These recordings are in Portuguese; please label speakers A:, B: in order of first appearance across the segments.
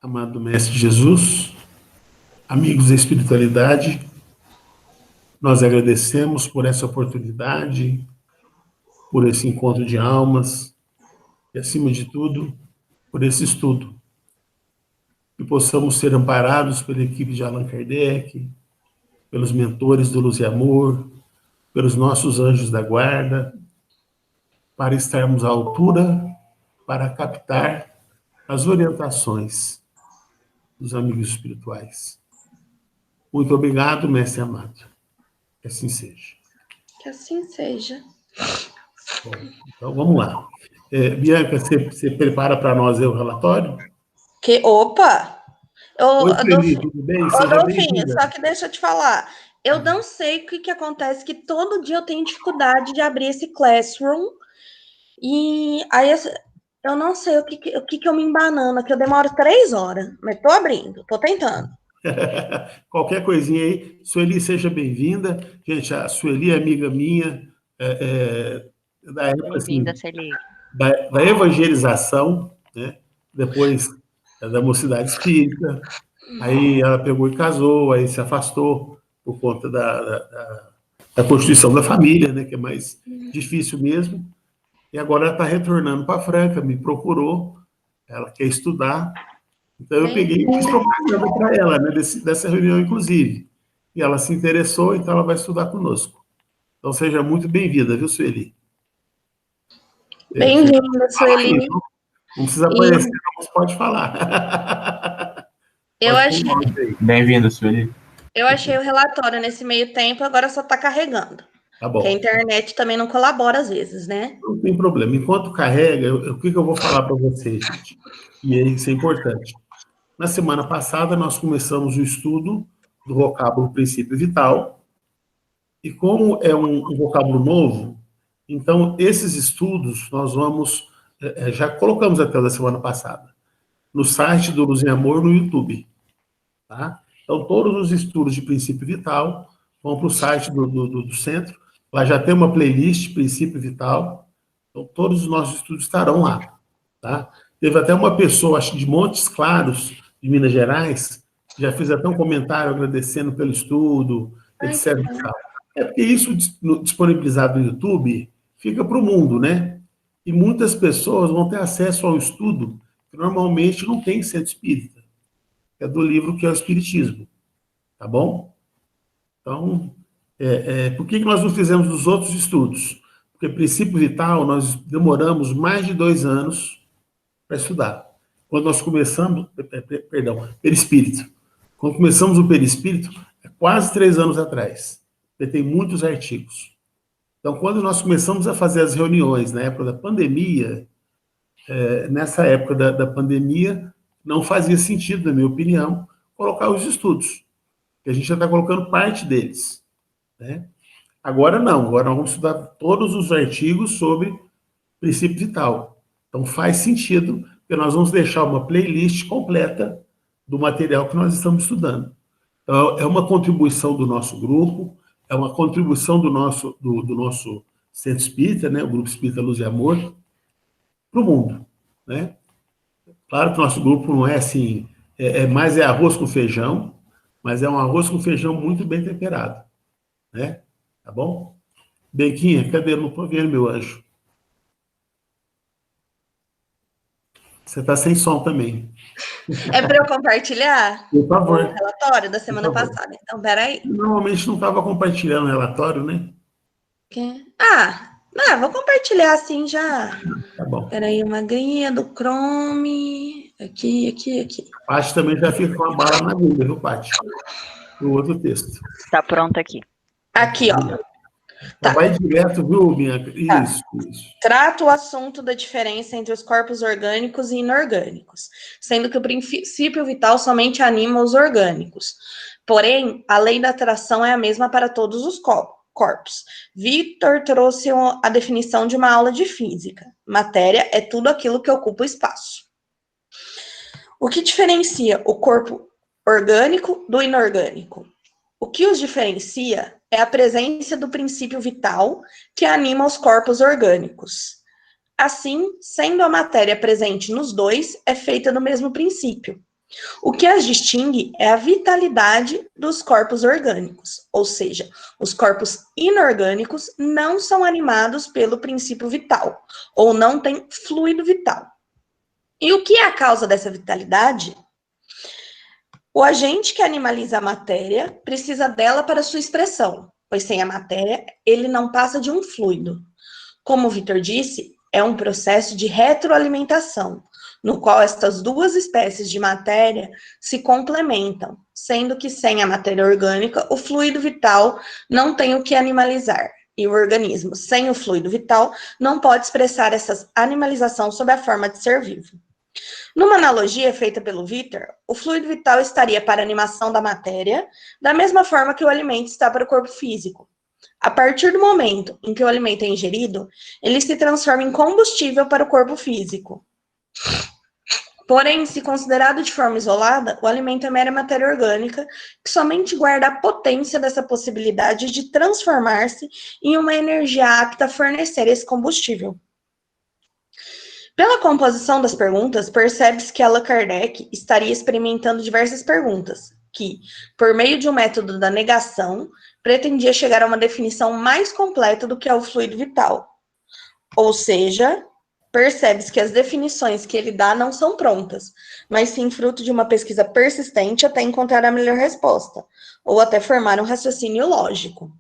A: Amado Mestre Jesus, amigos da espiritualidade, nós agradecemos por essa oportunidade, por esse encontro de almas e, acima de tudo, por esse estudo. Que possamos ser amparados pela equipe de Allan Kardec, pelos mentores do Luz e Amor, pelos nossos anjos da guarda, para estarmos à altura, para captar as orientações dos amigos espirituais. Muito obrigado, Mestre amado. Que assim seja.
B: Que assim seja.
A: Bom, então vamos lá. Bianca, você prepara para nós aí o relatório?
B: Opa!
A: Oi, Sueli, tudo bem? Seja
B: Adolfinho,
A: bem-vinda.
B: só que deixa eu te falar. Eu não sei o que acontece, que todo dia eu tenho dificuldade de abrir esse Classroom. E aí eu não sei o que eu me embanando, que eu demoro 3 horas. Mas tô abrindo, tô tentando.
A: Qualquer coisinha aí. Sueli, seja bem-vinda. Gente, a Sueli é amiga minha, da época assim,
C: Bem-vinda, Sueli.
A: da evangelização, né? Depois da Mocidade Espírita. Aí ela pegou e casou, aí se afastou por conta da constituição da família, né? Que é mais difícil mesmo. E agora ela está retornando para Franca, me procurou, ela quer estudar. Então eu peguei e fiz propaganda para ela, né, dessa reunião, inclusive. E ela se interessou, então ela vai estudar conosco. Então seja muito bem-vinda, viu, Sueli?
B: Bem-vinda, Sueli.
A: Não precisa aparecer, mas pode falar.
B: Eu achei.
D: Bem-vinda, Sueli.
B: Eu achei o relatório nesse meio tempo, agora só está carregando.
A: Tá bom.
B: Porque a internet também não colabora às vezes, né?
A: Não tem problema. Enquanto carrega, o que eu vou falar para vocês, gente? E isso é importante. Na semana passada, nós começamos o estudo do vocábulo princípio vital. E como é um vocábulo novo, então esses estudos nós vamos, já colocamos até da semana passada, no site do Luz e Amor no YouTube. Tá? Então todos os estudos de princípio vital vão para o site do centro. Lá já tem uma playlist princípio vital. Então todos os nossos estudos estarão lá. Tá? Teve até uma pessoa, acho que de Montes Claros, de Minas Gerais, que já fez até um comentário agradecendo pelo estudo, etc. É porque isso disponibilizado no YouTube fica para o mundo, né? E muitas pessoas vão ter acesso ao estudo que normalmente não tem centro espírita. É do livro que é o Espiritismo. Tá bom? Então, por que nós não fizemos os outros estudos? Porque princípio vital nós demoramos mais de 2 anos para estudar. Quando nós começamos, perispírito. Quando começamos o perispírito, é quase 3 anos atrás. Porque tem muitos artigos. Então, quando nós começamos a fazer as reuniões na época da pandemia, nessa época da pandemia, não fazia sentido, na minha opinião, colocar os estudos. Porque a gente já está colocando parte deles. Né? Agora não, agora nós vamos estudar todos os artigos sobre princípio vital. Então faz sentido, porque nós vamos deixar uma playlist completa do material que nós estamos estudando. Então, é uma contribuição do nosso grupo, é uma contribuição do nosso Centro Espírita, né, o Grupo Espírita Luz e Amor, para o mundo. Né? Claro que o nosso grupo não é assim, mais arroz com feijão, mas é um arroz com feijão muito bem temperado. Né? Tá bom? Bequinha, cadê? Não estou vendo, meu anjo. Você está sem som também.
B: É para eu compartilhar?
A: Por favor.
B: O relatório da semana passada. Então, peraí.
A: Normalmente não estava compartilhando o relatório, né?
B: Vou compartilhar assim já.
A: Tá bom.
B: Peraí, uma aguinha do Chrome. Aqui.
A: A Paty também já fica com a bala na agulha, viu, Paty? O outro texto.
C: Tá pronto aqui.
B: Aqui, ó.
A: Tá. Vai direto, viu, Bianca? Isso.
B: Trata o assunto da diferença entre os corpos orgânicos e inorgânicos, sendo que o princípio vital somente anima os orgânicos. Porém, a lei da atração é a mesma para todos os corpos. Victor trouxe a definição de uma aula de física. Matéria é tudo aquilo que ocupa o espaço. O que diferencia o corpo orgânico do inorgânico? O que os diferencia é a presença do princípio vital que anima os corpos orgânicos. Assim, sendo a matéria presente nos dois, é feita do mesmo princípio. O que as distingue é a vitalidade dos corpos orgânicos, ou seja, os corpos inorgânicos não são animados pelo princípio vital, ou não têm fluido vital. E o que é a causa dessa vitalidade? O agente que animaliza a matéria precisa dela para sua expressão, pois sem a matéria ele não passa de um fluido. Como o Vitor disse, é um processo de retroalimentação, no qual estas duas espécies de matéria se complementam, sendo que sem a matéria orgânica, o fluido vital não tem o que animalizar, e o organismo, sem o fluido vital, não pode expressar essa animalização sob a forma de ser vivo. Numa analogia feita pelo Vitor, o fluido vital estaria para a animação da matéria, da mesma forma que o alimento está para o corpo físico. A partir do momento em que o alimento é ingerido, ele se transforma em combustível para o corpo físico. Porém, se considerado de forma isolada, o alimento é mera matéria orgânica que somente guarda a potência dessa possibilidade de transformar-se em uma energia apta a fornecer esse combustível. Pela composição das perguntas, percebe-se que Allan Kardec estaria experimentando diversas perguntas, que, por meio de um método da negação, pretendia chegar a uma definição mais completa do que é o fluido vital. Ou seja, percebe-se que as definições que ele dá não são prontas, mas sim fruto de uma pesquisa persistente até encontrar a melhor resposta, ou até formar um raciocínio lógico.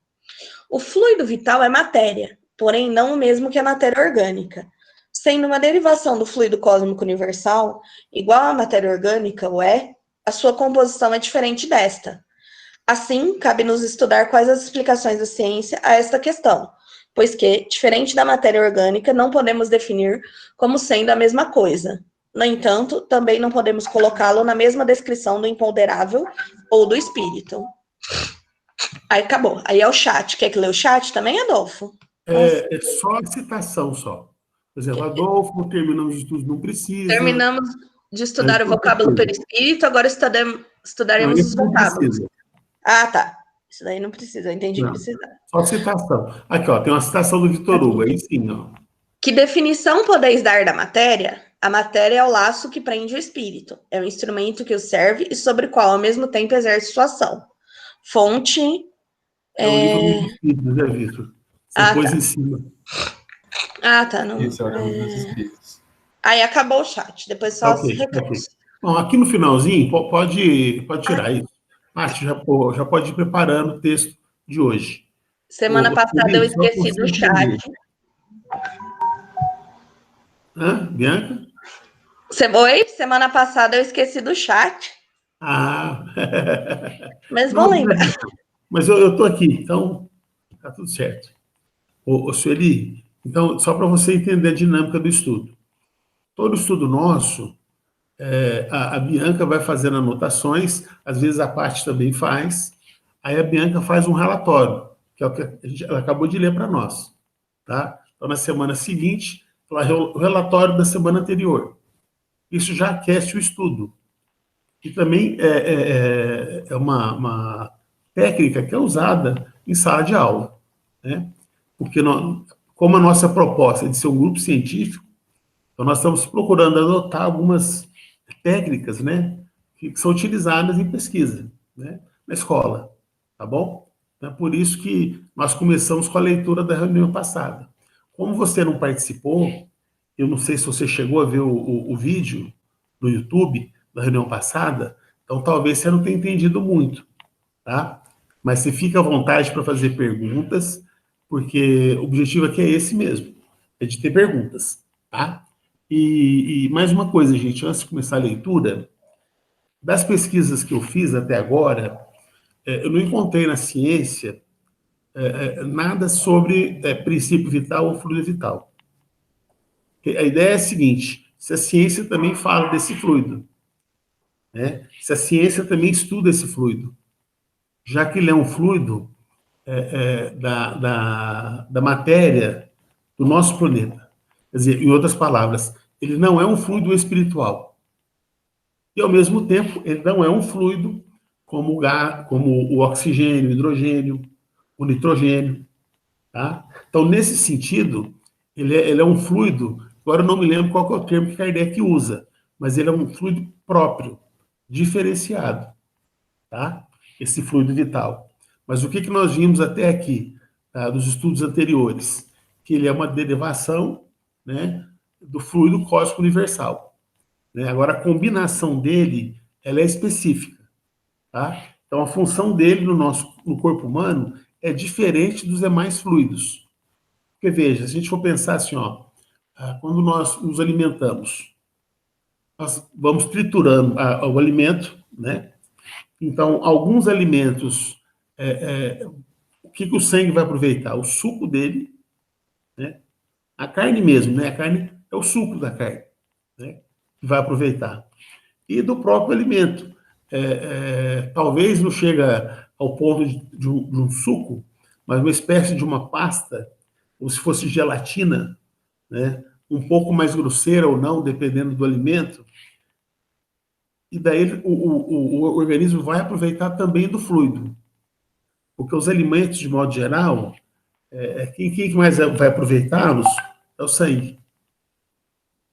B: O fluido vital é matéria, porém não o mesmo que a matéria orgânica. Sendo uma derivação do fluido cósmico universal, igual à matéria orgânica, o é, a sua composição é diferente desta. Assim, cabe-nos estudar quais as explicações da ciência a esta questão, pois que, diferente da matéria orgânica, não podemos definir como sendo a mesma coisa. No entanto, também não podemos colocá-lo na mesma descrição do imponderável ou do espírito. Aí acabou. Aí é o chat. Quer que lê o chat também, Adolfo?
A: É só a citação, só. Por exemplo, Adolfo, terminamos os estudos, não precisa.
B: Terminamos de estudar o vocábulo perispírito, agora estudaremos os vocábulos. Ah, tá. Isso daí não precisa, eu entendi que precisa.
A: Só citação. Aqui, ó, tem uma citação do Vitor Hugo, aí sim, ó.
B: Que definição podeis dar da matéria? A matéria é o laço que prende o espírito. É o instrumento que o serve e sobre o qual, ao mesmo tempo, exerce sua ação. Fonte...
A: É o livro dos Espíritos, né, Vitor? Você pôs
B: tá.
A: em cima.
B: Ah, tá. Não,
C: Esse é o livro dos Espíritos.
B: Aí acabou o chat, depois só os recados.
A: Bom, aqui no finalzinho, pode tirar isso. Márcio, já pode ir preparando o texto de hoje.
B: Semana passada eu esqueci do chat.
A: Hã, Bianca?
B: Oi? Semana passada eu esqueci do chat.
A: Ah.
B: Mas vão lembrar.
A: Mas eu estou aqui, então tá tudo certo. Ô, Sueli, então, só para você entender a dinâmica do estudo. Todo estudo nosso, a Bianca vai fazendo anotações, às vezes a parte também faz, aí a Bianca faz um relatório, que é o que ela acabou de ler para nós. Tá? Então, na semana seguinte, o relatório da semana anterior. Isso já aquece o estudo. E também é uma técnica que é usada em sala de aula, né? Porque, como a nossa proposta é de ser um grupo científico, então nós estamos procurando adotar algumas técnicas, né, que são utilizadas em pesquisa, né, na escola, tá bom? Então, é por isso que nós começamos com a leitura da reunião passada. Como você não participou, eu não sei se você chegou a ver o vídeo no YouTube da reunião passada, então talvez você não tenha entendido muito, tá? Mas você fica à vontade para fazer perguntas, porque o objetivo aqui é esse mesmo, é de ter perguntas, tá? E mais uma coisa, gente, antes de começar a leitura, das pesquisas que eu fiz até agora, eu não encontrei na ciência nada sobre princípio vital ou fluido vital. A ideia é a seguinte, se a ciência também fala desse fluido, né? Se a ciência também estuda esse fluido, já que ele é um fluido da matéria do nosso planeta. Quer dizer, em outras palavras, ele não é um fluido espiritual. E, ao mesmo tempo, ele não é um fluido como o oxigênio, o hidrogênio, o nitrogênio. Tá? Então, nesse sentido, ele é um fluido, agora eu não me lembro qual é o termo que Kardec usa, mas ele é um fluido próprio, diferenciado, tá? Esse fluido vital. Mas o que nós vimos até aqui, tá, dos estudos anteriores? Que ele é uma derivação, né, do fluido cósmico universal, né? Agora, a combinação dele, ela é específica, tá? Então, a função dele no corpo humano é diferente dos demais fluidos. Porque, veja, se a gente for pensar assim, ó, quando nós nos alimentamos, nós vamos triturando o alimento, né? Então, alguns alimentos, o que o sangue vai aproveitar? O suco dele, né? A carne mesmo, né? A carne é o suco da carne, né? Que vai aproveitar. E do próprio alimento. Talvez não chega ao ponto de um suco, mas uma espécie de uma pasta, como se fosse gelatina, né? Um pouco mais grosseira ou não, dependendo do alimento. E daí o organismo vai aproveitar também do fluido. Porque os alimentos, de modo geral, quem mais vai aproveitá-los é o sangue.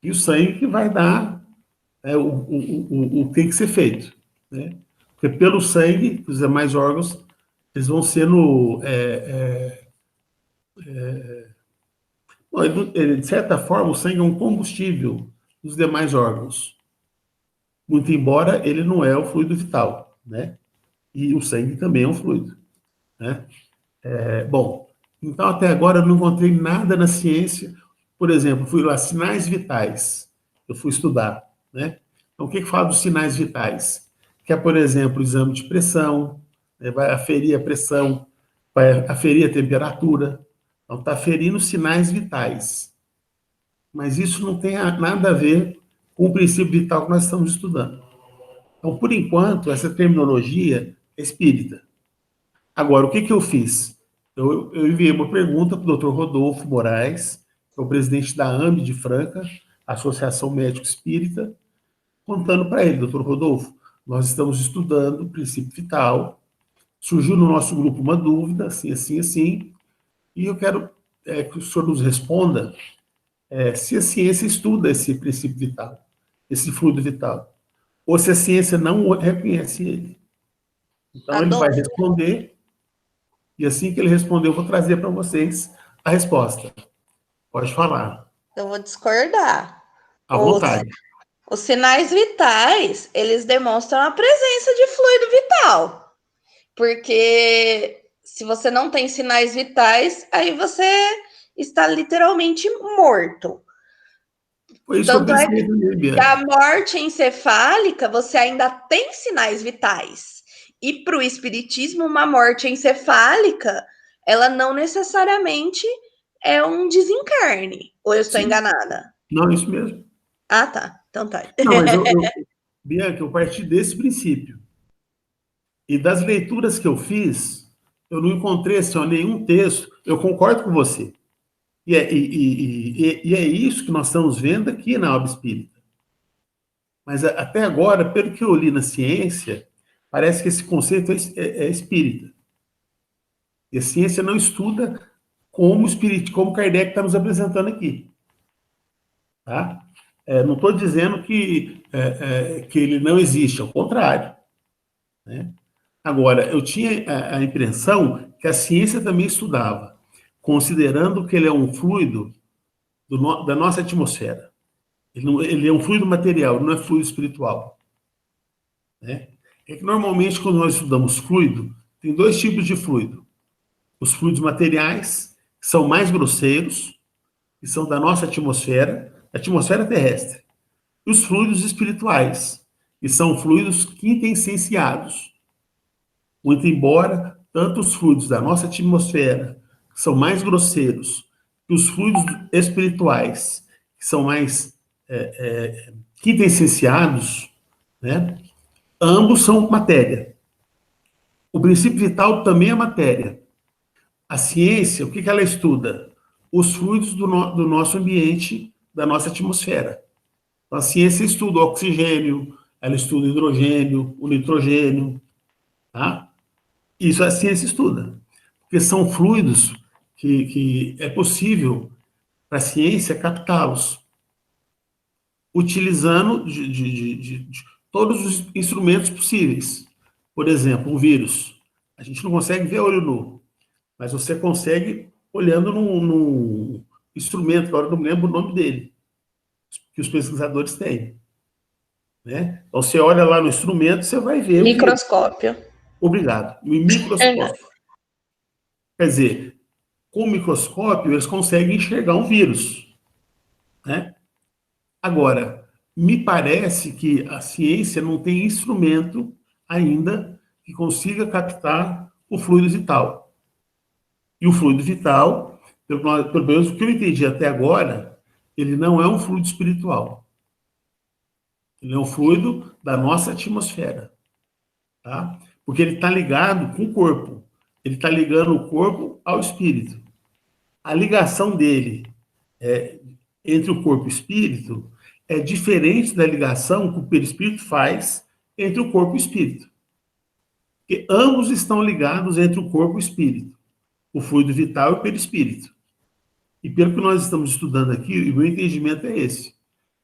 A: E o sangue que vai dar o que tem que ser feito, né? Porque pelo sangue, os demais órgãos, eles vão sendo... de certa forma, o sangue é um combustível dos demais órgãos. Muito embora ele não é o fluido vital, né? E o sangue também é um fluido, né? Bom, então até agora eu não encontrei nada na ciência. Por exemplo, fui lá, sinais vitais. Eu fui estudar, né? Então, o que fala dos sinais vitais? Que é, por exemplo, o exame de pressão, né? Vai aferir a pressão, vai aferir a temperatura. Então, está aferindo sinais vitais. Mas isso não tem nada a ver com o princípio vital que nós estamos estudando. Então, por enquanto, essa terminologia é espírita. Agora, o que eu fiz? Eu enviei uma pergunta para o Dr. Rodolfo Moraes, que é o presidente da AME de Franca, Associação Médico Espírita, contando para ele: Dr. Rodolfo, nós estamos estudando o princípio vital, surgiu no nosso grupo uma dúvida, assim, assim, assim, e eu quero que o senhor nos responda se a ciência estuda esse princípio vital, esse fluido vital, ou se a ciência não reconhece ele. Então, ele vai responder, e assim que ele responder, eu vou trazer para vocês a resposta. Pode falar.
B: Eu vou discordar.
A: À vontade.
B: Os sinais vitais, eles demonstram a presença de fluido vital. Porque se você não tem sinais vitais, aí você está literalmente morto.
A: Foi isso
B: Tanto
A: que eu
B: é
A: pensei também,
B: que a morte encefálica, você ainda tem sinais vitais. E para o espiritismo, uma morte encefálica, ela não necessariamente é um desencarne. Ou eu estou enganada?
A: Não, isso mesmo.
B: Ah, tá. Então tá.
A: Não, mas Bianca, eu parti desse princípio. E das leituras que eu fiz, eu não encontrei assim, nenhum texto. Eu concordo com você. E é isso que nós estamos vendo aqui na obra espírita. Mas até agora, pelo que eu li na ciência, parece que esse conceito é espírita. E a ciência não estuda como Kardec está nos apresentando aqui. Tá? Não estou dizendo que ele não existe, ao contrário. Né? Agora, eu tinha a impressão que a ciência também estudava, considerando que ele é um fluido da nossa atmosfera. Ele é um fluido material, não é fluido espiritual. Né? É que normalmente, quando nós estudamos fluido, tem dois tipos de fluido. Os fluidos materiais, que são mais grosseiros, que são da nossa atmosfera terrestre. E os fluidos espirituais, que são fluidos quintessenciados. Muito embora tanto os fluidos da nossa atmosfera, que são mais grosseiros, e os fluidos espirituais, que são mais quintessenciados, né? Ambos são matéria. O princípio vital também é matéria. A ciência, o que ela estuda? Os fluidos do nosso ambiente, da nossa atmosfera. Então, a ciência estuda o oxigênio, ela estuda o hidrogênio, o nitrogênio, tá? Isso a ciência estuda, porque são fluidos que é possível para a ciência captá-los, utilizando todos os instrumentos possíveis. Por exemplo, um vírus. A gente não consegue ver a olho nu, mas você consegue olhando num instrumento, agora eu não me lembro o nome dele, que os pesquisadores têm. Né? Então, você olha lá no instrumento, você vai ver o vírus.
B: Microscópio.
A: Obrigado. No microscópio. Quer dizer, com o microscópio, eles conseguem enxergar um vírus. Né? Agora, me parece que a ciência não tem instrumento ainda que consiga captar o fluido vital. E o fluido vital, pelo menos o que eu entendi até agora, ele não é um fluido espiritual. Ele é um fluido da nossa atmosfera. Tá? Porque ele está ligado com o corpo. Ele está ligando o corpo ao espírito. A ligação dele entre o corpo e o espírito é diferente da ligação que o perispírito faz entre o corpo e o espírito. Porque ambos estão ligados entre o corpo e o espírito. O fluido vital e o perispírito. E pelo que nós estamos estudando aqui, o meu entendimento é esse.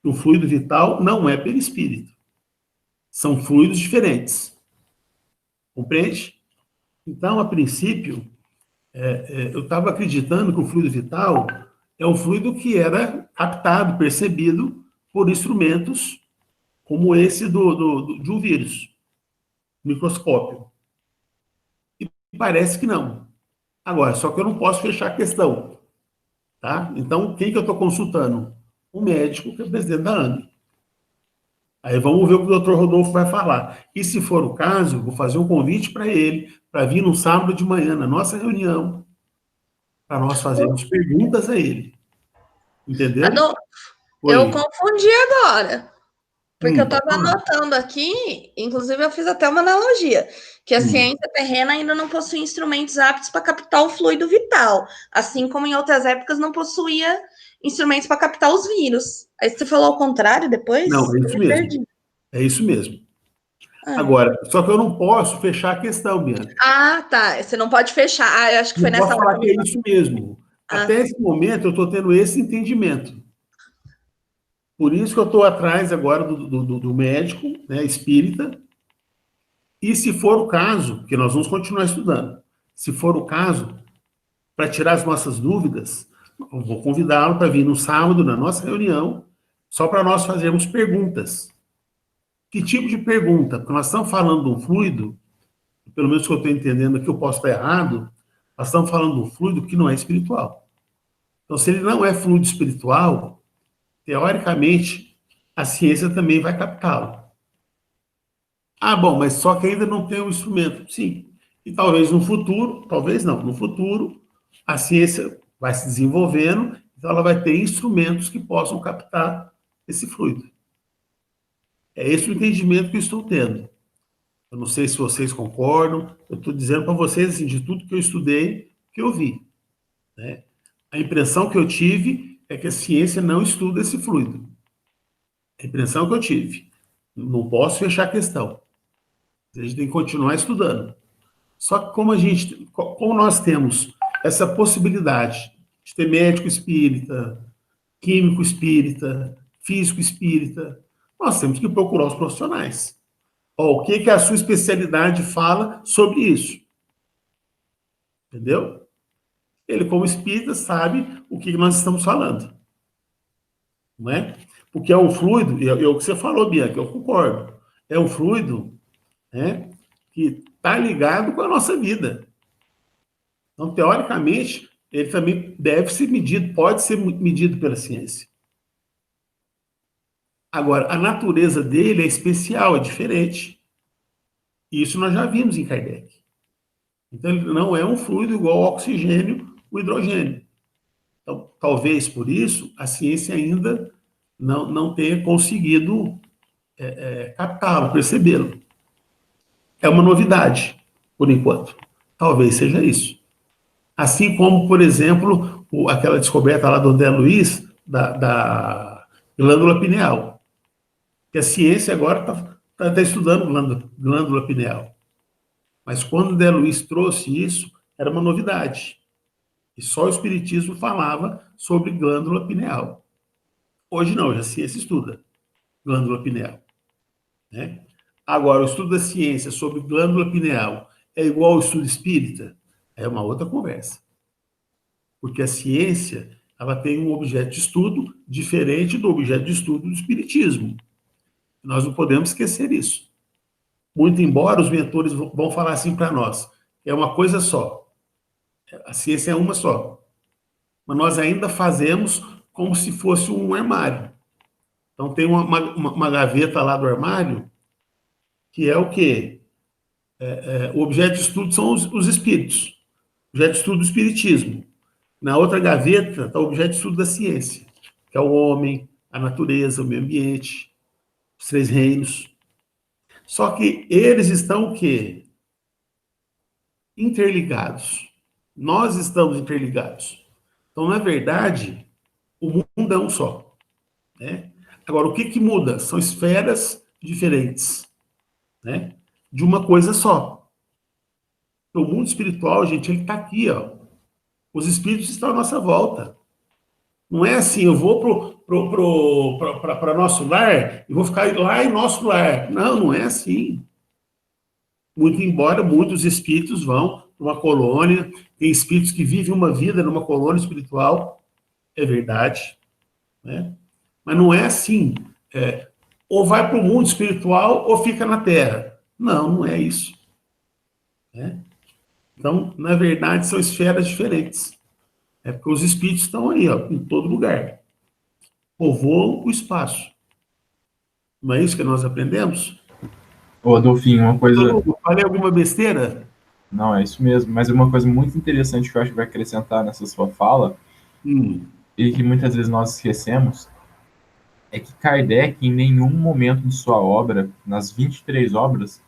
A: O fluido vital não é perispírito. São fluidos diferentes. Compreende? Então, a princípio, eu estava acreditando que o fluido vital é um fluido que era captado, percebido por instrumentos como esse de um vírus, microscópio. E parece que não. Agora, só que eu não posso fechar a questão. Tá? Então, quem que eu estou consultando? O médico, que é o presidente da ANB. Aí vamos ver o que o doutor Rodolfo vai falar. E se for o caso, vou fazer um convite para ele, para vir no sábado de manhã, na nossa reunião, para nós fazermos perguntas a ele. Entendeu?
B: Adolfo, eu confundi agora. Porque eu estava anotando aqui, inclusive eu fiz até uma analogia, que a ciência terrena ainda não possui instrumentos aptos para captar o fluido vital, assim como em outras épocas não possuía instrumentos para captar os vírus. Aí você falou ao contrário depois?
A: Não, é isso mesmo. É isso mesmo. Agora, só que eu não posso fechar a questão, Bianca.
B: Ah, tá. Você não pode fechar. Ah, eu acho que foi nessa hora.
A: Posso falar que é isso mesmo. Até esse momento eu estou tendo esse entendimento. Por isso que eu estou atrás agora do médico, né, espírita. E se for o caso, que nós vamos continuar estudando, se for o caso, para tirar as nossas dúvidas, eu vou convidá-lo para vir no sábado, na nossa reunião, só para nós fazermos perguntas. Que tipo de pergunta? Porque nós estamos falando de um fluido, pelo menos que eu estou entendendo aqui, eu posso estar errado, nós estamos falando de um fluido que não é espiritual. Então, se ele não é fluido espiritual, teoricamente, a ciência também vai captá-lo. Ah, bom, mas só que ainda não tem um instrumento. Sim. E talvez no futuro, talvez não, no futuro, a ciência vai se desenvolvendo, então ela vai ter instrumentos que possam captar esse fluido. É esse o entendimento que eu estou tendo. Eu não sei se vocês concordam, eu estou dizendo para vocês, assim, de tudo que eu estudei, que eu vi. Né? A impressão que eu tive é que a ciência não estuda esse fluido. A impressão que eu tive. Não posso fechar a questão. A gente tem que continuar estudando. Só que como nós temos essa possibilidade de ter médico espírita, químico espírita, físico espírita, nós temos que procurar os profissionais. O que a sua especialidade fala sobre isso? Entendeu? Ele, como espírita, sabe o que nós estamos falando. Não é? Porque é um fluido, e é o que você falou, Bianca, eu concordo. É um fluido, né, que está ligado com a nossa vida. Então, teoricamente, ele também deve ser medido, pode ser medido pela ciência. Agora, a natureza dele é especial, é diferente. Isso nós já vimos em Kardec. Então, ele não é um fluido igual ao oxigênio, o hidrogênio. Então, talvez por isso a ciência ainda não tenha conseguido captá-lo, percebê-lo. É uma novidade, por enquanto. Talvez seja isso. Assim como, por exemplo, aquela descoberta lá do André Luiz, da glândula pineal. Que a ciência agora está estudando glândula pineal. Mas quando o André Luiz trouxe isso, era uma novidade. E só o Espiritismo falava sobre glândula pineal. Hoje não, hoje a ciência estuda glândula pineal. né? Agora, o estudo da ciência sobre glândula pineal é igual ao estudo espírita? É uma outra conversa. Porque a ciência, ela tem um objeto de estudo diferente do objeto de estudo do espiritismo. Nós não podemos esquecer isso. Muito embora os mentores vão falar assim para nós, é uma coisa só. A ciência é uma só. Mas nós ainda fazemos como se fosse um armário. Então, tem uma gaveta lá do armário, que é o quê? O objeto de estudo são os espíritos. O objeto de estudo do espiritismo. Na outra gaveta está o objeto de estudo da ciência, que é o homem, a natureza, o meio ambiente, os três reinos. Só que eles estão o quê? Interligados. Nós estamos interligados. Então, na verdade, o mundo é um só, né? Agora, o que muda? São esferas diferentes, né? De uma coisa só. O mundo espiritual, gente, ele está aqui, ó. Os espíritos estão à nossa volta. Não é assim, eu vou para nosso lar e vou ficar lá em nosso lar. Não, não é assim. Muito embora muitos espíritos vão para uma colônia, tem espíritos que vivem uma vida numa colônia espiritual, é verdade, né? Mas não é assim. Ou vai para o mundo espiritual ou fica na Terra. Não, não é isso, né? Então, na verdade, são esferas diferentes. É porque os espíritos estão aí, ó, em todo lugar. Povoam o espaço. Não é isso que nós aprendemos?
C: Ô, Adolfinho, uma coisa.
A: Eu falei alguma besteira?
C: Não, é isso mesmo, mas uma coisa muito interessante que eu acho que vai acrescentar nessa sua fala, e que muitas vezes nós esquecemos, é que Kardec, em nenhum momento de sua obra, nas 23 obras,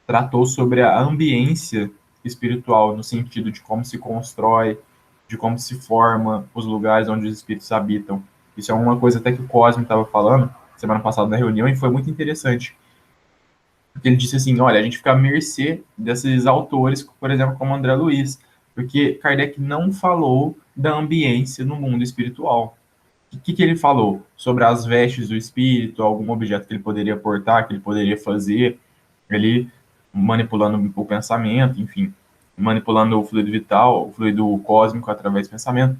C: tratou sobre a ambiência espiritual, no sentido de como se constrói, de como se forma os lugares onde os espíritos habitam. Isso é uma coisa até que o Cosme estava falando semana passada na reunião e foi muito interessante. Porque ele disse assim, olha, a gente fica à mercê desses autores, por exemplo, como André Luiz, porque Kardec não falou da ambiência no mundo espiritual. O que ele falou? Sobre as vestes do espírito, algum objeto que ele poderia portar, que ele poderia fazer, ele manipulando o pensamento, enfim, manipulando o fluido vital, o fluido cósmico através do pensamento.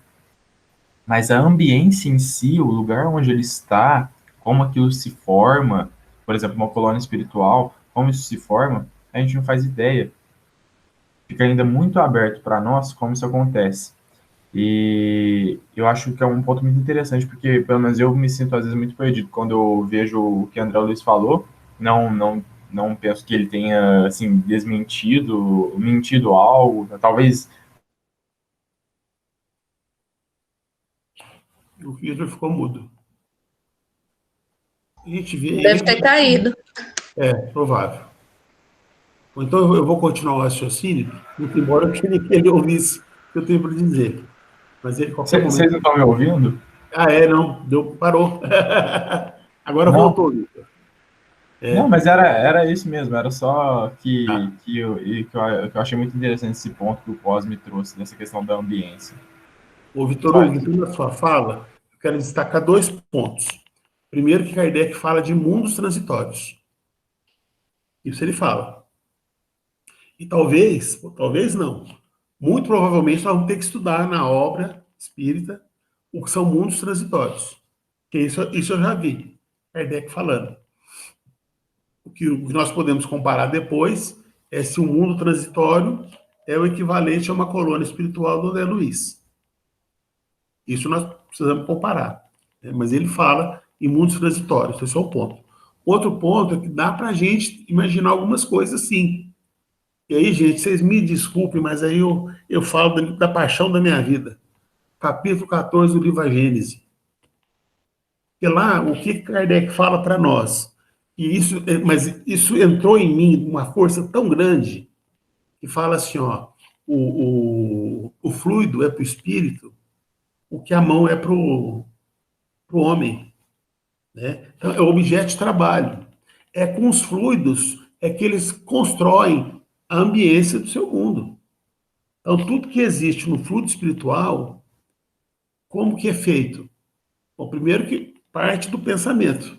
C: Mas a ambiência em si, o lugar onde ele está, como aquilo se forma, por exemplo, uma colônia espiritual, como isso se forma, a gente não faz ideia. Fica ainda muito aberto para nós como isso acontece. E eu acho que é um ponto muito interessante, porque pelo menos eu me sinto às vezes muito perdido quando eu vejo o que André Luiz falou. Não penso que ele tenha assim mentido algo, talvez.
A: O Vitor ficou mudo. A gente vê.
B: Deve ter caído.
A: É, provável. Então eu vou continuar o raciocínio, muito embora eu queria que ele ouvisse o que eu tenho para dizer. Mas ele, qualquer momento.
C: Vocês não estão me ouvindo?
A: Não, parou. Agora
C: Não.
A: voltou, Vitor.
C: Não, mas era isso mesmo, era só que eu achei muito interessante esse ponto que o Cosme trouxe, dessa questão da ambiência.
A: Ô, Vitor Hugo, na sua fala, eu quero destacar 2 pontos. Primeiro, que Kardec fala de mundos transitórios. Isso ele fala. E talvez não, muito provavelmente nós vamos ter que estudar na obra espírita o que são mundos transitórios. Que isso eu já vi Kardec falando. O que nós podemos comparar depois é se o mundo transitório é o equivalente a uma colônia espiritual do André Luiz. Isso nós precisamos comparar. Né? Mas ele fala em mundos transitórios, esse é o ponto. Outro ponto é que dá para a gente imaginar algumas coisas sim. E aí, gente, vocês me desculpem, mas aí eu falo da paixão da minha vida. Capítulo 14 do livro A Gênese. Porque lá, o que Kardec fala para nós? Mas isso entrou em mim uma força tão grande que fala assim, ó, o fluido é para o espírito, o que a mão é para o homem. Né? Então, é o objeto de trabalho. É com os fluidos que eles constroem a ambiência do seu mundo. Então, tudo que existe no fluido espiritual, como que é feito? Bom, primeiro que parte do pensamento.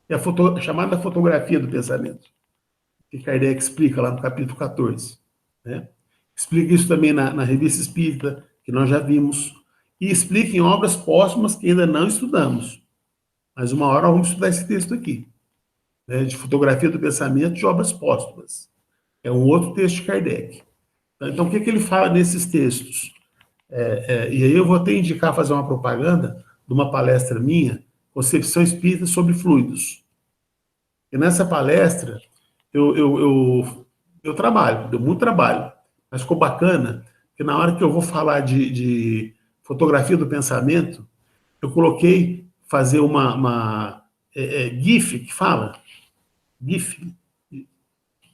A: É a chamada fotografia do pensamento, que Kardec explica lá no capítulo 14. Né? Explica isso também na Revista Espírita, que nós já vimos, e explica em obras póstumas que ainda não estudamos. Mas uma hora vamos estudar esse texto aqui, né, de fotografia do pensamento de obras póstumas. É um outro texto de Kardec. Então, o que ele fala nesses textos? E aí eu vou até indicar, fazer uma propaganda de uma palestra minha, Concepção Espírita sobre Fluidos. E nessa palestra, eu trabalho, deu muito trabalho, mas ficou bacana, que na hora que eu vou falar de fotografia do pensamento, eu coloquei fazer uma GIF, que fala? GIF.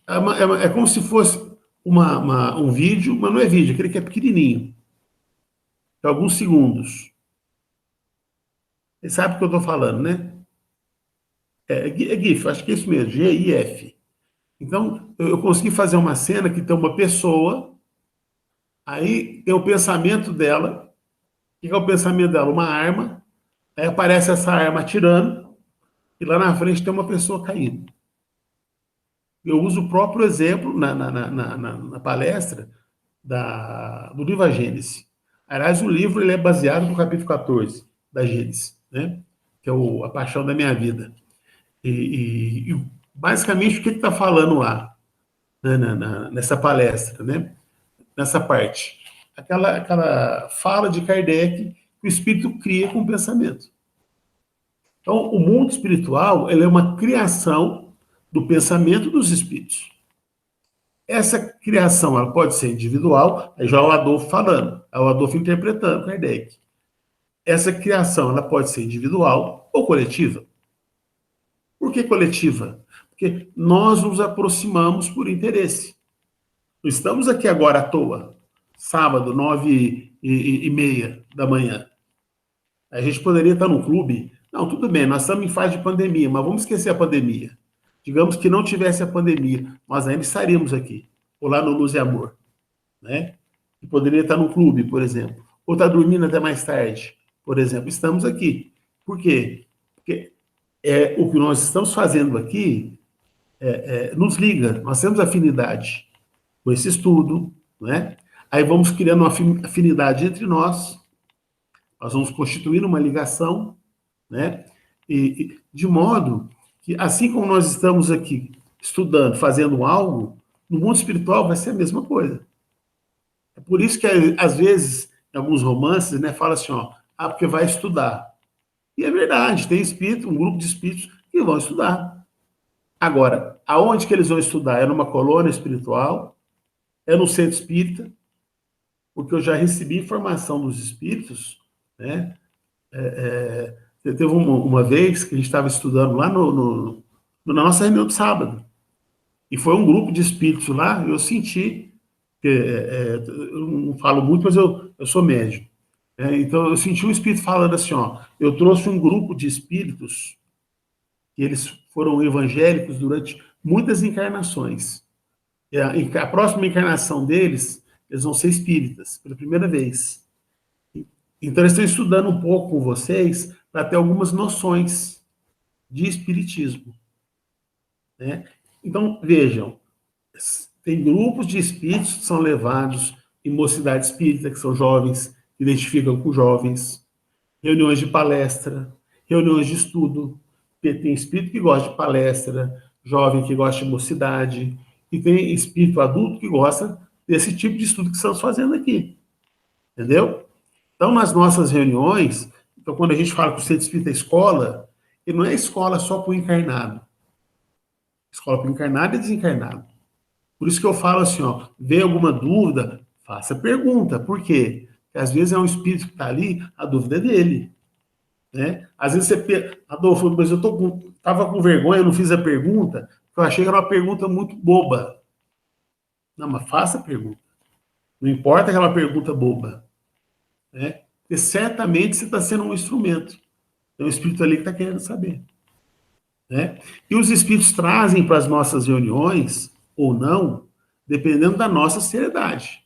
A: É como se fosse um vídeo, mas não é vídeo, aquele que é pequenininho, de alguns segundos. Você sabe o que eu estou falando, né? É GIF, acho que é isso mesmo, GIF. Então, eu consegui fazer uma cena que tem uma pessoa, aí tem o pensamento dela. O que é o pensamento dela? Uma arma, aí aparece essa arma atirando, e lá na frente tem uma pessoa caindo. Eu uso o próprio exemplo na palestra do livro A Gênese. Aliás, o livro ele é baseado no capítulo 14 da Gênese, né? Que é A Paixão da Minha Vida. E basicamente, o que está falando lá, né, nessa palestra, né? Nessa parte? Aquela fala de Kardec que o espírito cria com o pensamento. Então, o mundo espiritual ele é uma criação do pensamento dos espíritos. Essa criação ela pode ser individual, aí já é o Adolfo falando, é o Adolfo interpretando Kardec. Essa criação ela pode ser individual ou coletiva. Por que coletiva? Porque nós nos aproximamos por interesse. Não estamos aqui agora à toa, sábado, 9h30 da manhã. A gente poderia estar num clube. Não, tudo bem, nós estamos em fase de pandemia, mas vamos esquecer a pandemia. Digamos que não tivesse a pandemia, nós ainda estaríamos aqui, ou lá no Luz e Amor, né? E poderia estar no clube, por exemplo, ou estar dormindo até mais tarde, por exemplo. Estamos aqui. Por quê? Porque o que nós estamos fazendo aqui nos liga, nós temos afinidade com esse estudo, né? Aí vamos criando uma afinidade entre nós vamos constituindo uma ligação, né? E de modo que, assim como nós estamos aqui estudando, fazendo algo, no mundo espiritual vai ser a mesma coisa. É por isso que, às vezes, em alguns romances, né, fala assim, porque vai estudar. E é verdade, tem espírito, um grupo de espíritos que vão estudar. Agora, aonde que eles vão estudar? É numa colônia espiritual? É no centro espírita? Porque eu já recebi informação dos espíritos, né? Teve uma vez que a gente estava estudando lá na nossa reunião de sábado. E foi um grupo de espíritos lá, eu senti, eu não falo muito, mas eu sou médium. Então, eu senti um espírito falando assim, eu trouxe um grupo de espíritos, que eles foram evangélicos durante muitas encarnações. E a próxima encarnação deles, eles vão ser espíritas, pela primeira vez. Então, eles estão estudando um pouco com vocês para ter algumas noções de espiritismo. Né? Então, vejam, tem grupos de espíritos que são levados em mocidade espírita, que são jovens, que identificam com jovens, reuniões de palestra, reuniões de estudo. Tem espírito que gosta de palestra, jovem que gosta de mocidade, e tem espírito adulto que gosta desse tipo de estudo que estamos fazendo aqui. Entendeu? Então, nas nossas reuniões, então, quando a gente fala que o centro espírita é escola, ele não é escola só para o encarnado. Escola para o encarnado e desencarnado. Por isso que eu falo assim, vê alguma dúvida, faça pergunta. Por quê? Porque às vezes é um espírito que está ali, a dúvida é dele. Né? Às vezes você Adolfo, mas eu estava com vergonha, eu não fiz a pergunta, porque eu achei que era uma pergunta muito boba. Não, mas faça a pergunta. Não importa aquela pergunta boba. Né? Porque certamente você está sendo um instrumento. Tem um espírito ali que está querendo saber. Né? E os espíritos trazem para as nossas reuniões, ou não, dependendo da nossa seriedade.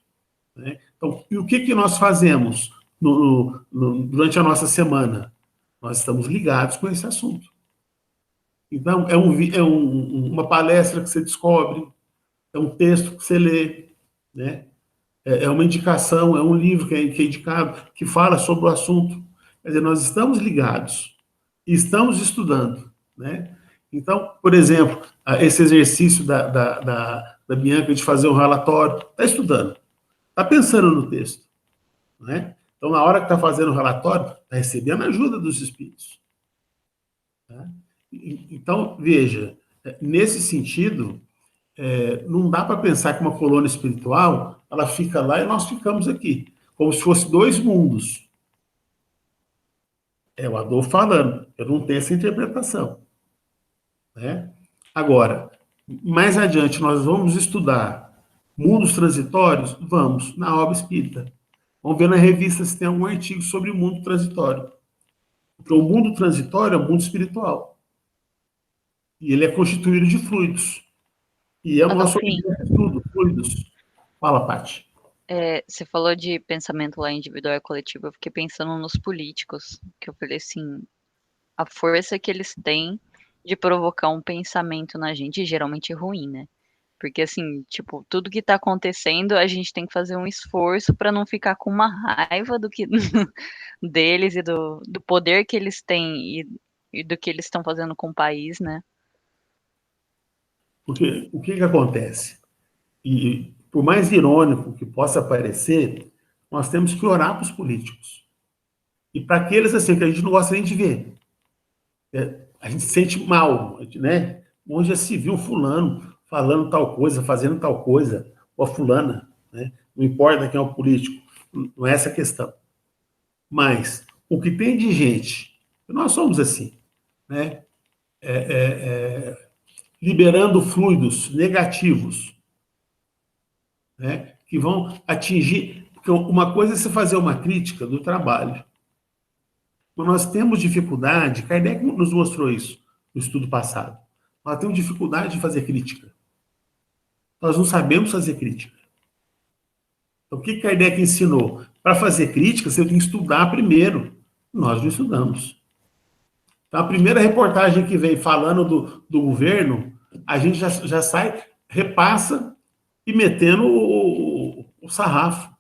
A: Né? Então, e o que nós fazemos durante a nossa semana? Nós estamos ligados com esse assunto. Então, uma palestra que você descobre, é um texto que você lê, né? É uma indicação, é um livro que é indicado, que fala sobre o assunto. Quer dizer, nós estamos ligados, e estamos estudando, né? Então, por exemplo, esse exercício da Bianca de fazer um relatório, está estudando, está pensando no texto, né? Então, na hora que está fazendo o relatório, está recebendo a ajuda dos espíritos. Né? Então, veja, nesse sentido, não dá para pensar que uma colônia espiritual, ela fica lá e nós ficamos aqui, como se fosse dois mundos. É o Adolfo falando, eu não tenho essa interpretação. Né? Agora, mais adiante, nós vamos estudar mundos transitórios? Vamos, na obra espírita. Vamos ver na revista se tem algum artigo sobre o mundo transitório. Porque o mundo transitório é o mundo espiritual. E ele é constituído de fluidos. E é o nosso estudo, fluidos. Fala, Paty.
D: Você falou de pensamento lá individual e coletivo, eu fiquei pensando nos políticos, que eu falei assim, a força que eles têm de provocar um pensamento na gente, geralmente ruim, né? Porque assim, tipo, tudo que tá acontecendo, a gente tem que fazer um esforço para não ficar com uma raiva do que deles e do poder que eles têm e do que eles estão fazendo com o país, né?
A: Porque o que acontece? E por mais irônico que possa parecer, nós temos que orar para os políticos. E para aqueles assim que a gente não gosta nem de ver. A gente se sente mal, né? Onde já se viu fulano falando tal coisa, fazendo tal coisa, ou a fulana, né? Não importa quem é o político, não é essa a questão. Mas o que tem de gente, nós somos assim, né? Liberando fluidos negativos, né? Que vão atingir. Porque uma coisa é você fazer uma crítica do trabalho. Mas nós temos dificuldade, Kardec nos mostrou isso no estudo passado. Nós temos dificuldade de fazer crítica. Nós não sabemos fazer crítica. Então, o que Kardec ensinou? Para fazer crítica, você tem que estudar primeiro. Nós não estudamos. Então, a primeira reportagem que vem falando do governo, a gente já sai, repassa e metendo o sarrafo.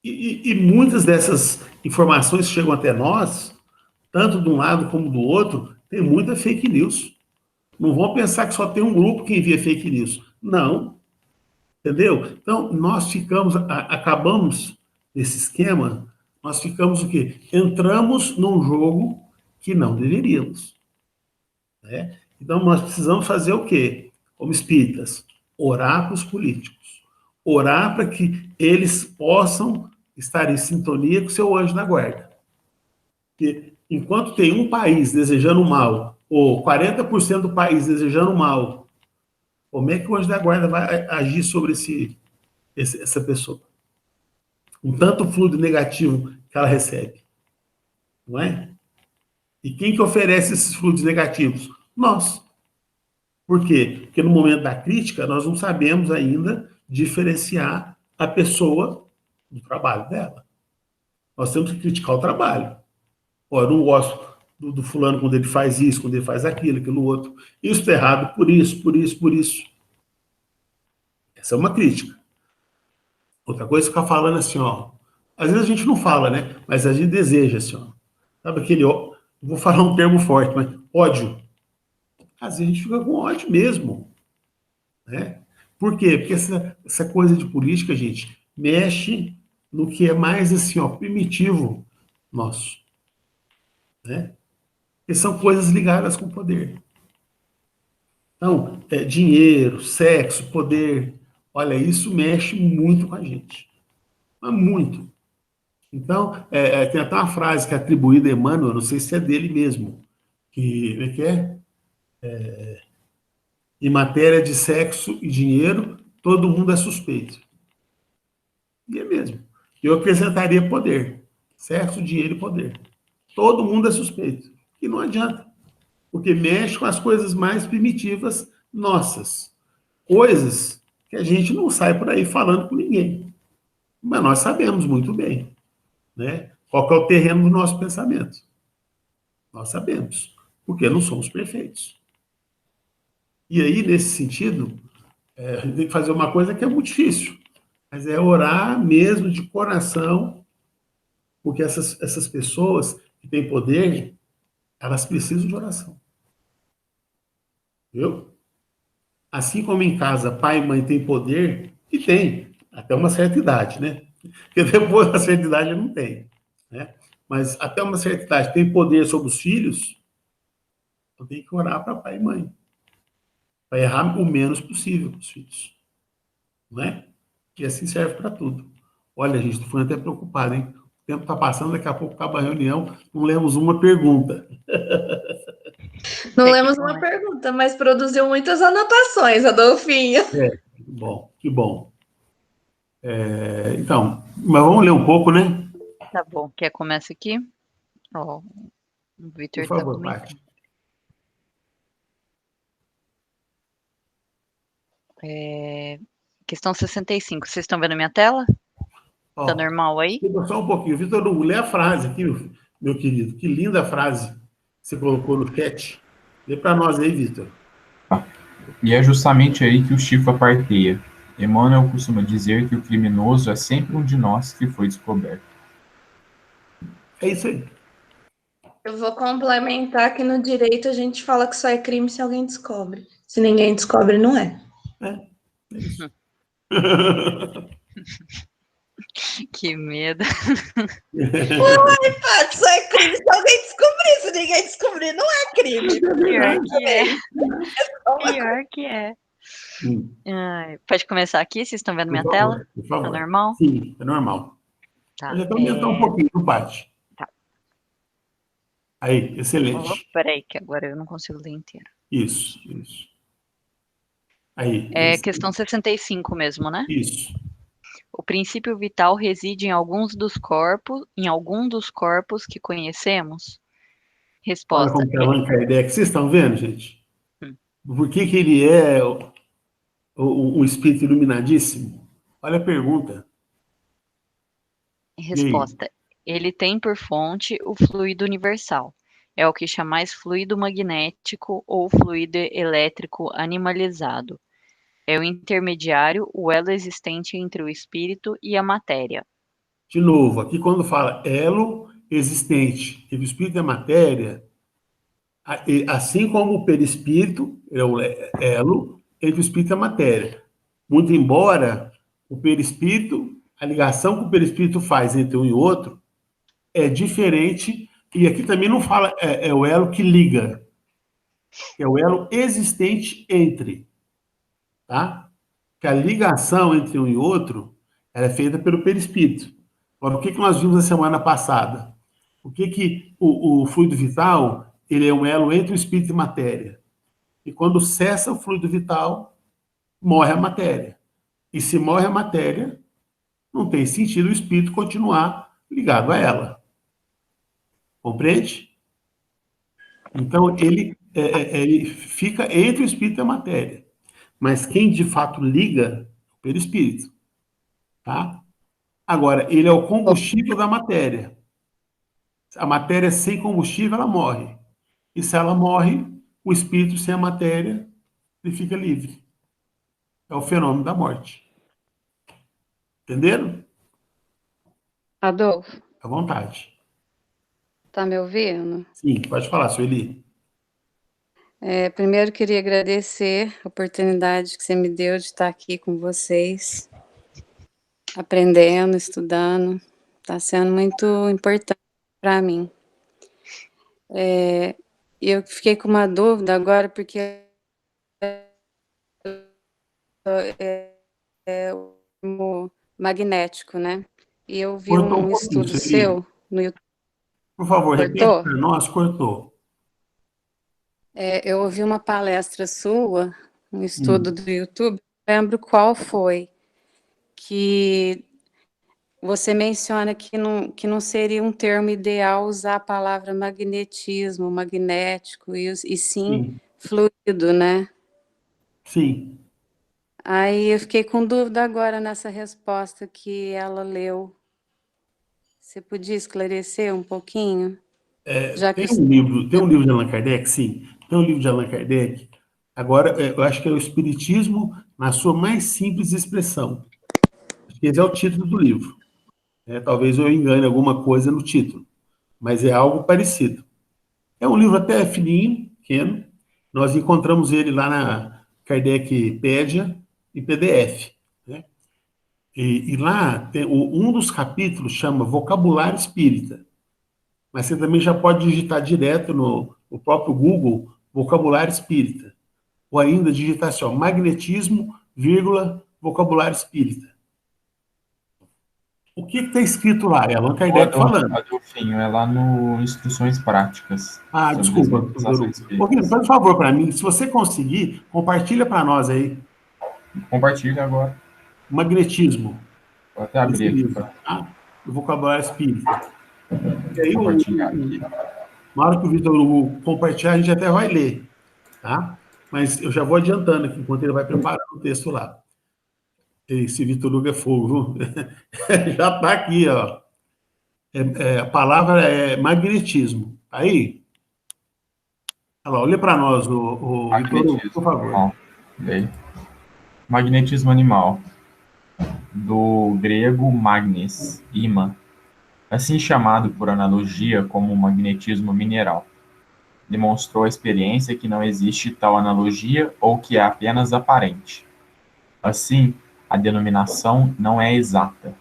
A: E muitas dessas informações que chegam até nós, tanto de um lado como do outro, tem muita fake news. Não vão pensar que só tem um grupo que envia fake news. Não. Entendeu? Então, nós acabamos nesse esquema, nós ficamos o quê? Entramos num jogo que não deveríamos. Né? Então, nós precisamos fazer o quê? Como espíritas, orar para os políticos. Orar para que eles possam estar em sintonia com o seu anjo da guarda. Porque enquanto tem um país desejando mal, ou 40% do país desejando mal, como é que o anjo da guarda vai agir sobre essa pessoa? Com tanto fluido negativo que ela recebe. Não é? E quem que oferece esses fluidos negativos? Nós. Por quê? Porque no momento da crítica, nós não sabemos ainda diferenciar a pessoa do trabalho dela. Nós temos que criticar o trabalho. Eu não gosto do fulano quando ele faz isso, quando ele faz aquilo outro. Isso está errado por isso, por isso, por isso. Essa é uma crítica. Outra coisa é ficar falando assim, ó. Às vezes a gente não fala, né? Mas a gente deseja, assim, ó. Sabe aquele, vou falar um termo forte, mas ódio. Às vezes a gente fica com ódio mesmo. Né? Por quê? Porque essa coisa de política, gente, mexe no que é mais, assim, ó, primitivo nosso. Né? Porque são coisas ligadas com o poder. Então, dinheiro, sexo, poder, olha, isso mexe muito com a gente. Mas muito. Então, tem até uma frase que é atribuída a Emmanuel, não sei se é dele mesmo, que em matéria de sexo e dinheiro, todo mundo é suspeito. E é mesmo. Eu acrescentaria poder. Sexo, dinheiro e poder. Todo mundo é suspeito. E não adianta. Porque mexe com as coisas mais primitivas nossas. Coisas que a gente não sai por aí falando com ninguém. Mas nós sabemos muito bem, né? Qual que é o terreno do nosso pensamento. Nós sabemos. porque não somos perfeitos. E aí, nesse sentido, a gente tem que fazer uma coisa que é muito difícil, mas é orar mesmo de coração, porque essas pessoas que têm poder, elas precisam de oração. Viu? Assim como em casa, pai e mãe têm poder, e tem, até uma certa idade, né? Porque depois da certa idade não tem, né? Mas até uma certa idade tem poder sobre os filhos, então tem que orar para pai e mãe, para errar o menos possível com os filhos, não é? E assim serve para tudo. Olha, gente, estou ficando até preocupado, hein? O tempo está passando, daqui a pouco acaba a reunião, não lemos uma pergunta.
B: Não lemos uma pergunta, mas produziu muitas anotações, Adolfinho.
A: Que bom, que bom. Então, mas vamos ler um pouco, né?
D: Tá bom, quer começa aqui? Ó, o Vitor
A: Por
D: tá
A: favor,
D: comentando.
A: Paty.
D: Questão 65. Vocês estão vendo a minha tela? Tá normal aí?
A: Só um pouquinho. Vitor Hugo, lê a frase aqui, meu querido. Que linda frase que você colocou no chat. Lê para nós aí, Vitor.
C: E é justamente aí que o Chico aparteia. Emmanuel costuma dizer que o criminoso é sempre um de nós que foi descoberto.
A: É isso aí.
B: Eu vou complementar que no direito a gente fala que só é crime se alguém descobre. Se ninguém descobre, não é.
A: É isso.
D: Que medo.
B: Paty, só é crime se alguém descobrir. Se ninguém descobrir, não é crime.
D: Pior que é. Pior que é. Pode começar aqui? Vocês estão vendo minha tela?
A: Por favor.
D: Tá normal?
A: Sim, é normal.
D: Tá.
A: Já aumentar um pouquinho, Paty.
D: Tá.
A: Aí, excelente.
D: Peraí, que agora eu não consigo ler inteiro.
A: Isso. Aí.
D: É questão 65 mesmo, né?
A: Isso.
D: O princípio vital reside em algum dos corpos que conhecemos?
A: Olha
D: Resposta.
A: como que Allan Kardec. Vocês estão vendo, gente? Por que ele é um espírito iluminadíssimo? Olha a pergunta.
D: Resposta. Ele tem por fonte o fluido universal. É o que chamais fluido magnético ou fluido elétrico animalizado. É o intermediário, o elo existente entre o espírito e a matéria.
A: De novo, aqui quando fala elo existente entre o espírito e a matéria, assim como o perispírito é o elo entre o espírito e a matéria. Muito embora o perispírito, a ligação que o perispírito faz entre um e outro é diferente, e aqui também não fala é o elo que liga, é o elo existente entre, tá? Que a ligação entre um e outro ela é feita pelo perispírito. Agora, o que nós vimos na semana passada? O que o fluido vital ele é um elo entre o espírito e matéria. E quando cessa o fluido vital, morre a matéria. E se morre a matéria, não tem sentido o espírito continuar ligado a ela. Compreende? Então, ele fica entre o espírito e a matéria. Mas quem de fato liga é o perispírito. Tá? Agora, ele é o combustível da matéria. A matéria sem combustível, ela morre. E se ela morre, o espírito sem a matéria, ele fica livre. É o fenômeno da morte. Entenderam?
E: Adolfo,
A: À vontade.
E: tá me ouvindo?
A: Sim, pode falar, Sueli.
E: Primeiro queria agradecer a oportunidade que você me deu de estar aqui com vocês, aprendendo, estudando. Está sendo muito importante para mim. Eu fiquei com uma dúvida agora, porque é o magnético, né? E eu vi um estudo seu no YouTube.
A: Por favor, repita para nós, cortou.
E: Eu ouvi uma palestra sua, um estudo do YouTube, não lembro qual foi, que você menciona que não seria um termo ideal usar a palavra magnetismo, magnético, e sim fluido, né?
A: Sim.
E: Aí eu fiquei com dúvida agora nessa resposta que ela leu. Você podia esclarecer um pouquinho?
A: Tem um livro de Allan Kardec, sim. Tem um livro de Allan Kardec. Agora, eu acho que é o Espiritismo na sua mais simples expressão. Esse é o título do livro. Talvez eu engane alguma coisa no título, mas é algo parecido. É um livro até fininho, pequeno. Nós encontramos ele lá na Kardecpédia em PDF. Né? E lá, um dos capítulos chama Vocabulário Espírita. Mas você também já pode digitar direto no próprio Google, Vocabulário Espírita. Ou ainda digitar assim, ó, magnetismo, vírgula, vocabulário espírita. O que está escrito lá? É Allan Kardec falando.
C: Adolfinho, é lá no Instruções Práticas.
A: Desculpa, doutor. Por favor, para mim, se você conseguir, compartilha para nós aí.
C: Compartilha agora.
A: Magnetismo.
C: Vou até abrir aqui.
A: O vocabulário espírita. E aí,
C: compartilhar aqui.
A: Na hora que o Vitor Hugo compartilhar, a gente até vai ler, tá? Mas eu já vou adiantando aqui, enquanto ele vai preparando o texto lá. Esse Vitor Hugo é fogo, viu? Já está aqui, ó. A palavra é magnetismo. Aí? Olha lá, olha para nós, o Vitor Hugo, por favor.
C: Bem. Magnetismo animal. Do grego magnes, imã. Assim chamado por analogia como magnetismo mineral. Demonstrou a experiência que não existe tal analogia ou que é apenas aparente. Assim, a denominação não é exata.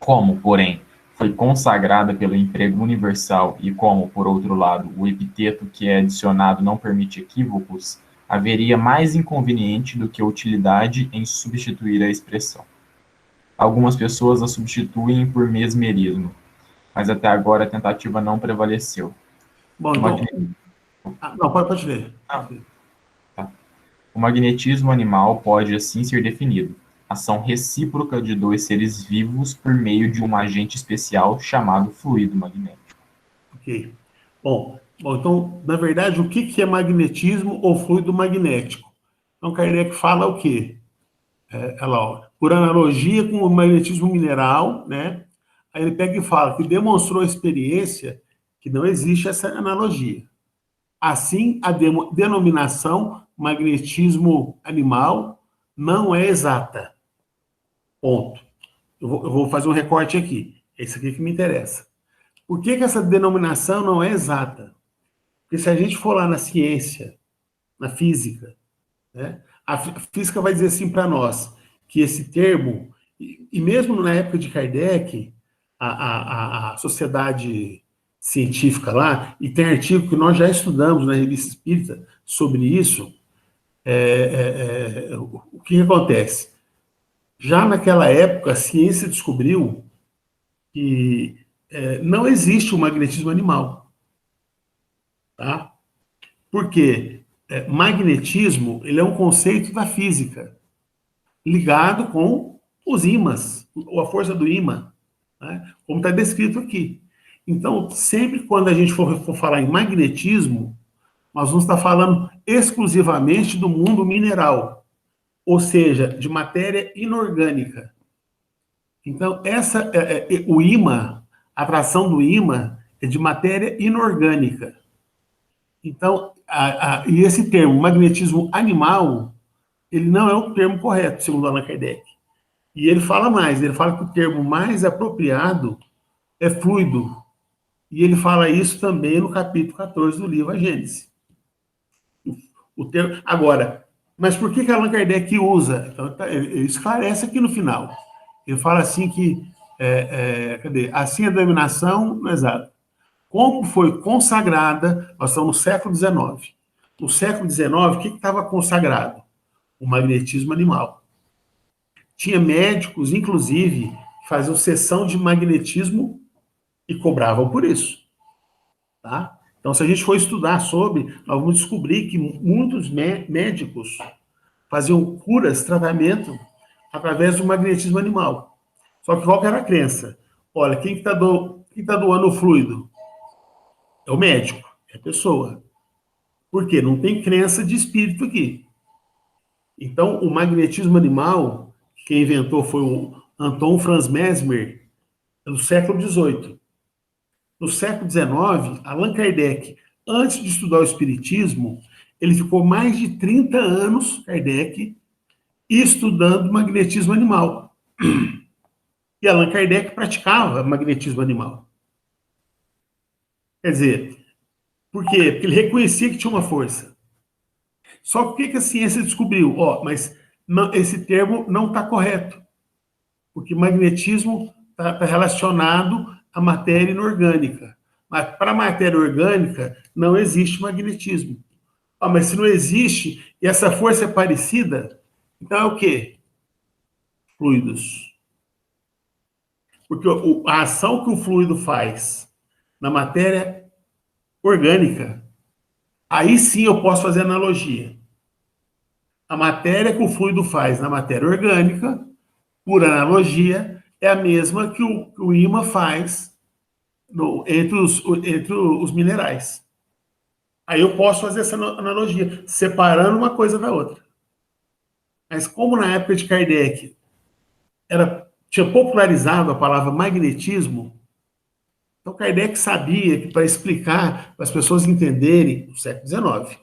C: Como, porém, foi consagrada pelo emprego universal e como, por outro lado, o epiteto que é adicionado não permite equívocos, haveria mais inconveniente do que utilidade em substituir a expressão. Algumas pessoas a substituem por mesmerismo, mas até agora a tentativa não prevaleceu.
A: Bom, então... Não, pode ler.
C: Tá. O magnetismo animal pode, assim, ser definido. Ação recíproca de dois seres vivos por meio de um agente especial chamado fluido magnético.
A: Ok. Bom, então, na verdade, o que é magnetismo ou fluido magnético? Então, Kardec fala o quê? Por analogia com o magnetismo mineral, né? Aí ele pega e fala que demonstrou a experiência que não existe essa analogia. Assim, a denominação magnetismo animal não é exata. Ponto. Eu vou fazer um recorte aqui. Esse aqui que me interessa. Por que essa denominação não é exata? Porque se a gente for lá na ciência, na física, né, a física vai dizer assim para nós, que esse termo, e mesmo na época de Kardec, a sociedade científica lá, e tem artigo que nós já estudamos na Revista Espírita sobre isso, o que acontece? Já naquela época, a ciência descobriu que não existe o magnetismo animal. Tá? Por quê? Magnetismo, ele é um conceito da física, ligado com os ímãs, ou a força do ímã, né? Como está descrito aqui. Então, sempre quando a gente for falar em magnetismo, nós vamos estar falando exclusivamente do mundo mineral, ou seja, de matéria inorgânica. Então, o ímã, a atração do ímã é de matéria inorgânica. Então, e esse termo, magnetismo animal, ele não é o termo correto, segundo Allan Kardec. E ele fala mais, ele fala que o termo mais apropriado é fluido. E ele fala isso também no capítulo 14 do livro A Gênese. Agora, mas por que Allan Kardec usa? Então, ele esclarece aqui no final. Ele fala assim que, assim a denominação não é exata. Como foi consagrada, nós estamos no século XIX. No século XIX, o que estava consagrado? O magnetismo animal. Tinha médicos, inclusive, que faziam sessão de magnetismo e cobravam por isso. Tá? Então, se a gente for estudar sobre, nós vamos descobrir que muitos médicos faziam curas, tratamento, através do magnetismo animal. Só que qual que era a crença? Olha, quem está doando o fluido? É o médico, é a pessoa. Por quê? Não tem crença de espírito aqui. Então, o magnetismo animal, quem inventou foi o Anton Franz Mesmer, no século XVIII. No século XIX, Allan Kardec, antes de estudar o espiritismo, ele ficou mais de 30 anos, Kardec, estudando magnetismo animal. E Allan Kardec praticava magnetismo animal. Quer dizer, por quê? Porque ele reconhecia que tinha uma força. Só que o que a ciência descobriu? Mas não, esse termo não está correto. Porque magnetismo está relacionado à matéria inorgânica. Mas para a matéria orgânica não existe magnetismo. Mas se não existe e essa força é parecida, então é o quê? Fluidos. Porque a ação que o fluido faz na matéria orgânica, aí sim eu posso fazer analogia. A matéria que o fluido faz na matéria orgânica, por analogia, é a mesma que o ímã faz entre os minerais. Aí eu posso fazer essa analogia, separando uma coisa da outra. Mas como na época de Kardec tinha popularizado a palavra magnetismo, então Kardec sabia que para explicar, para as pessoas entenderem, no século XIX,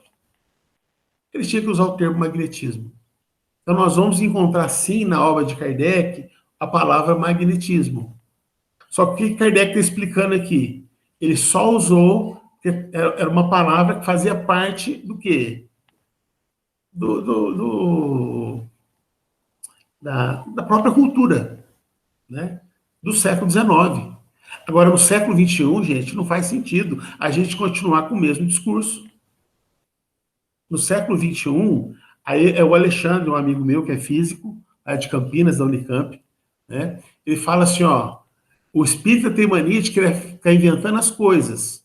A: ele tinha que usar o termo magnetismo. Então nós vamos encontrar sim na obra de Kardec a palavra magnetismo. Só que o que Kardec está explicando aqui? Ele só usou, era uma palavra que fazia parte do quê? Da própria cultura, né? Do século XIX. Agora, no século XXI, gente, não faz sentido a gente continuar com o mesmo discurso. No século XXI, aí é o Alexandre, um amigo meu que é físico, de Campinas, da Unicamp, né? Ele fala assim, o espírita tem mania de querer ficar inventando as coisas.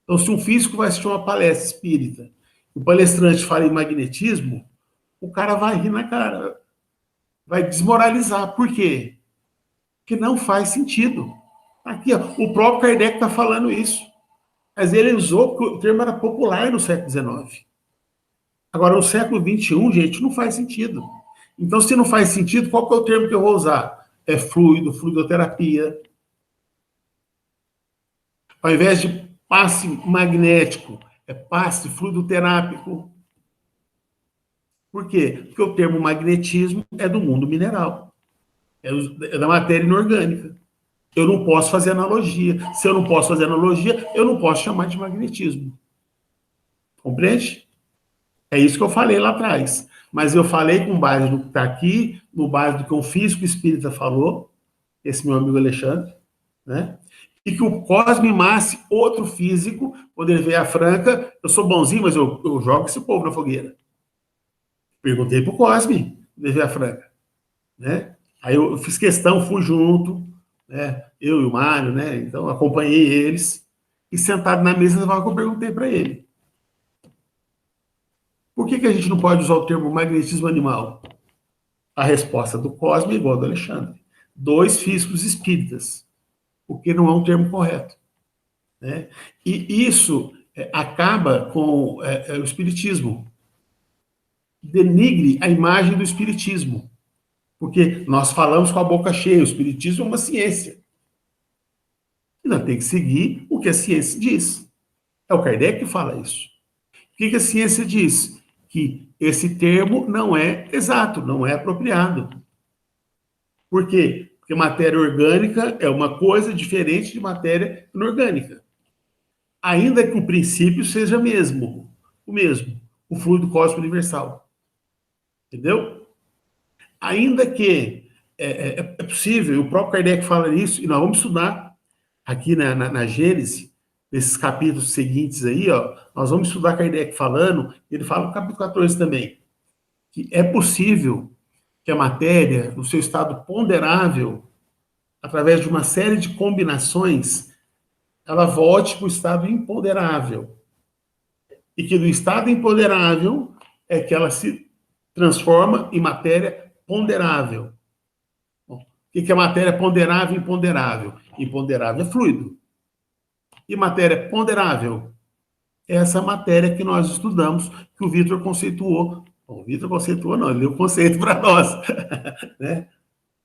A: Então, se um físico vai assistir uma palestra espírita, o palestrante fala em magnetismo, o cara vai rir na cara, vai desmoralizar. Por quê? Porque não faz sentido. Aqui, o próprio Kardec está falando isso. Mas ele usou, porque o termo era popular no século XIX. Agora, no século XXI, gente, não faz sentido. Então, se não faz sentido, qual que é o termo que eu vou usar? É fluido, fluidoterapia. Ao invés de passe magnético, é passe fluidoterápico. Por quê? Porque o termo magnetismo é do mundo mineral. É da matéria inorgânica. Eu não posso fazer analogia. Se eu não posso fazer analogia, eu não posso chamar de magnetismo. Compreende? É isso que eu falei lá atrás. Mas eu falei com base no que está aqui, no base do que um físico espírita falou, esse meu amigo Alexandre, né? E que o Cosme Massi, outro físico, quando ele veio à Franca, eu sou bonzinho, mas eu jogo esse povo na fogueira. Perguntei pro Cosme, quando ele veio à Franca, né? Aí eu fiz questão, fui junto, né? Eu e o Mário, né? Então acompanhei eles, e sentado na mesa, eu perguntei para ele: por que a gente não pode usar o termo magnetismo animal? A resposta do Cosme é igual a do Alexandre. 2 físicos espíritas, porque não é um termo correto, né? E isso acaba com o espiritismo. Denigre a imagem do espiritismo, porque nós falamos com a boca cheia, o espiritismo é uma ciência. E nós temos que seguir o que a ciência diz. É o Kardec que fala isso. O que a ciência diz? Que esse termo não é exato, não é apropriado. Por quê? Porque matéria orgânica é uma coisa diferente de matéria inorgânica. Ainda que o princípio seja o mesmo, o fluido cósmico universal. Entendeu? Ainda que é possível, o próprio Kardec fala isso, e nós vamos estudar aqui na Gênese, nesses capítulos seguintes aí, nós vamos estudar Kardec falando, ele fala no capítulo 14 também, que é possível que a matéria, no seu estado ponderável, através de uma série de combinações, ela volte para o estado imponderável. E que do estado imponderável é que ela se transforma em matéria ponderável. Bom, o que é matéria ponderável e imponderável? Imponderável é fluido. E matéria ponderável é essa matéria que nós estudamos, que o Vitor conceituou. Bom, o Vitor conceituou, não, ele deu o conceito para nós.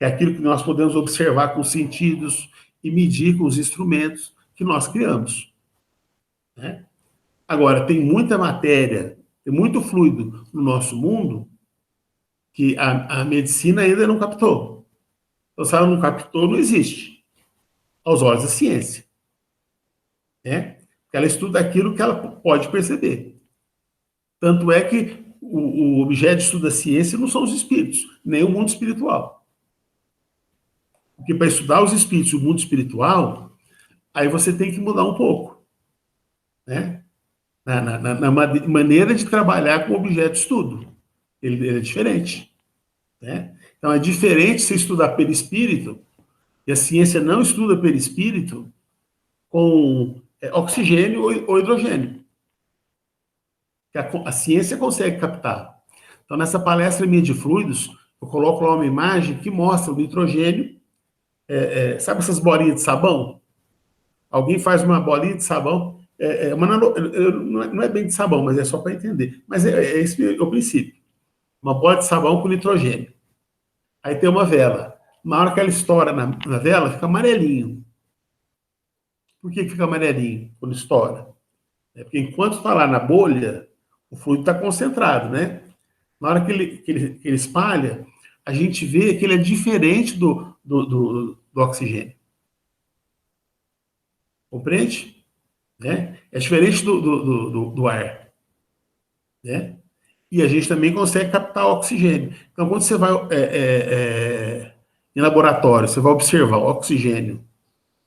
A: É aquilo que nós podemos observar com os sentidos e medir com os instrumentos, que nós criamos. Né? Agora, tem muita matéria, tem muito fluido no nosso mundo que a medicina ainda não captou. Então, se ela não captou, não existe, aos olhos da ciência. Né? Porque ela estuda aquilo que ela pode perceber. Tanto é que o objeto de estudo da ciência não são os espíritos, nem o mundo espiritual. Porque para estudar os espíritos e o mundo espiritual, aí você tem que mudar um pouco. Né? Na maneira de trabalhar com o objeto de estudo. Ele é diferente. Né? Então, é diferente você estudar perispírito, e a ciência não estuda perispírito com oxigênio ou hidrogênio. Que a ciência consegue captar. Então, nessa palestra minha de fluidos, eu coloco lá uma imagem que mostra o nitrogênio. Sabe essas bolinhas de sabão? Alguém faz uma bolinha de sabão, não é bem de sabão, mas é só para entender. Mas esse é o princípio. Uma bola de sabão com nitrogênio. Aí tem uma vela. Na hora que ela estoura na vela, fica amarelinho. Por que fica amarelinho quando estoura? Porque enquanto está lá na bolha, o fluido está concentrado, né? Na hora que ele espalha, a gente vê que ele é diferente do oxigênio. Compreende? Né? É diferente do ar. Né? E a gente também consegue captar oxigênio. Então, quando você vai em laboratório, você vai observar o oxigênio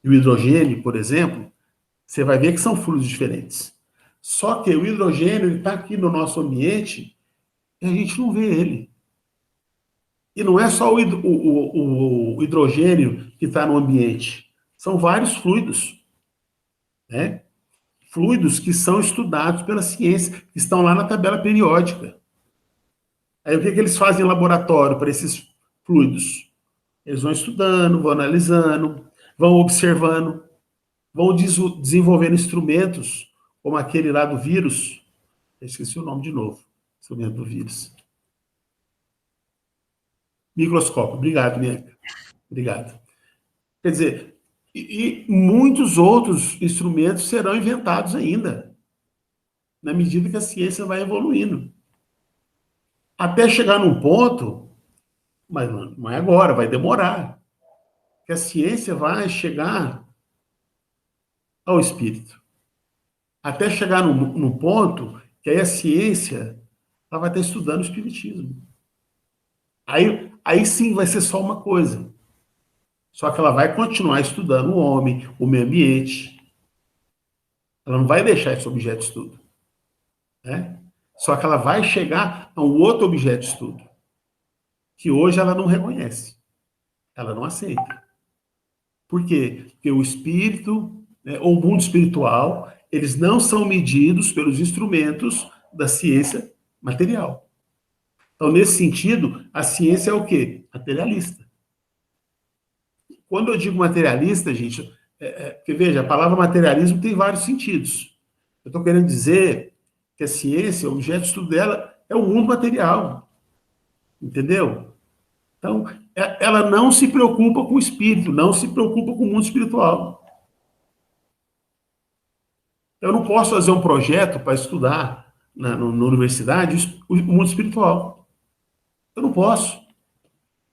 A: e o hidrogênio, por exemplo, você vai ver que são fluidos diferentes. Só que o hidrogênio está aqui no nosso ambiente e a gente não vê ele. E não é só o hidrogênio que está no ambiente. São vários fluidos. Né? Fluidos que são estudados pela ciência, que estão lá na tabela periódica. Aí o que eles fazem em laboratório para esses fluidos? Eles vão estudando, vão analisando, vão observando, vão desenvolvendo instrumentos, como aquele lá do vírus. Eu esqueci o nome de novo. Instrumento do vírus. Microscópio. Obrigado, Bianca. Obrigado. Quer dizer, e muitos outros instrumentos serão inventados ainda, na medida que a ciência vai evoluindo. Até chegar num ponto, mas não é agora, vai demorar, que a ciência vai chegar ao espírito. Até chegar num ponto que aí a ciência ela vai estar estudando o espiritismo. Aí sim vai ser só uma coisa. Só que ela vai continuar estudando o homem, o meio ambiente. Ela não vai deixar esse objeto de estudo. Né? Só que ela vai chegar a um outro objeto de estudo, que hoje ela não reconhece. Ela não aceita. Por quê? Porque o espírito, né, ou o mundo espiritual, eles não são medidos pelos instrumentos da ciência material. Então, nesse sentido, a ciência é o quê? Materialista. Quando eu digo materialista, gente, porque veja, a palavra materialismo tem vários sentidos. Eu estou querendo dizer que a ciência, o objeto de estudo dela, é o mundo material. Entendeu? Então, ela não se preocupa com o espírito, não se preocupa com o mundo espiritual. Eu não posso fazer um projeto para estudar na universidade o mundo espiritual. Eu não posso.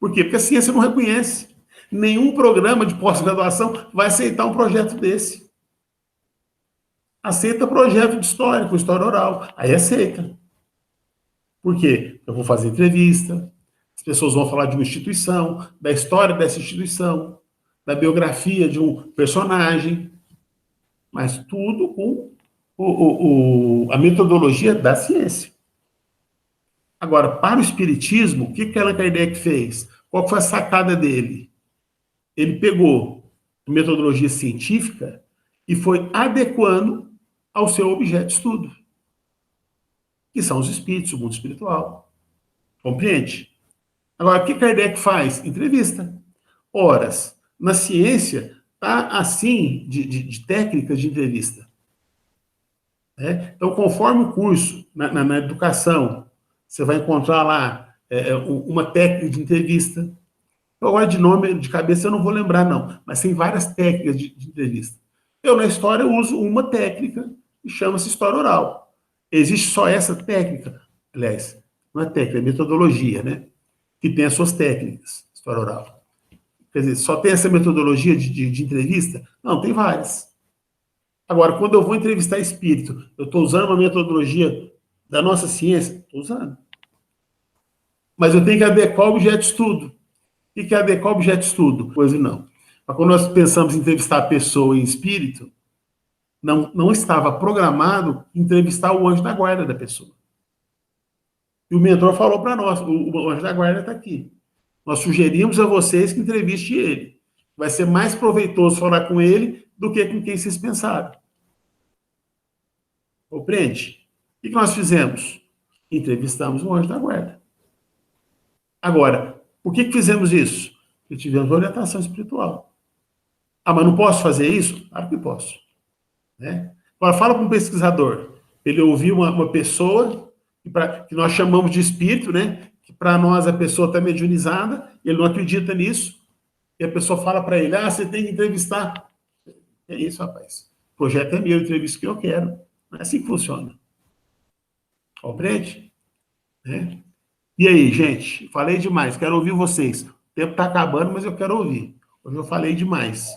A: Por quê? Porque a ciência não reconhece. Nenhum programa de pós-graduação vai aceitar um projeto desse. Aceita projeto de história, com história oral. Aí aceita. Por quê? Eu vou fazer entrevista, as pessoas vão falar de uma instituição, da história dessa instituição, da biografia de um personagem, mas tudo com a metodologia da ciência. Agora, para o espiritismo, o que Allan Kardec fez? Qual foi a sacada dele? Ele pegou a metodologia científica e foi adequando ao seu objeto de estudo, que são os espíritos, o mundo espiritual. Compreende? Agora, o que Kardec faz? Entrevista. Horas. Na ciência, está assim de técnicas de entrevista. Né? Então, conforme o curso, na educação, você vai encontrar lá uma técnica de entrevista. Agora, de nome, de cabeça, eu não vou lembrar, não. Mas tem várias técnicas de entrevista. Eu, na história, uso uma técnica que chama-se história oral. Existe só essa técnica, aliás, não é técnica, é metodologia, né? Que tem as suas técnicas, história oral. Quer dizer, só tem essa metodologia de entrevista? Não, tem várias. Agora, quando eu vou entrevistar espírito, eu estou usando uma metodologia da nossa ciência? Estou usando. Mas eu tenho que adequar o objeto de estudo. O que é adequar o objeto de estudo? Pois não. Mas quando nós pensamos em entrevistar a pessoa em espírito, não estava programado entrevistar o anjo da guarda da pessoa. E o mentor falou para nós, o anjo da guarda está aqui. Nós sugerimos a vocês que entreviste ele. Vai ser mais proveitoso falar com ele do que com quem vocês pensaram. Compreende? O que nós fizemos? Entrevistamos o anjo da guarda. Agora, por que fizemos isso? Porque tivemos orientação espiritual. Ah, mas não posso fazer isso? Claro que posso. Né? Agora, fala para um pesquisador. Ele ouviu uma pessoa que nós chamamos de espírito, né? Que para nós a pessoa está mediunizada, ele não acredita nisso, e a pessoa fala para ele, você tem que entrevistar. É isso, rapaz. O projeto é meu, entrevista que eu quero. Não é assim que funciona. Compreende? Né? E aí, gente? Falei demais, quero ouvir vocês. O tempo está acabando, mas eu quero ouvir. Hoje eu falei demais.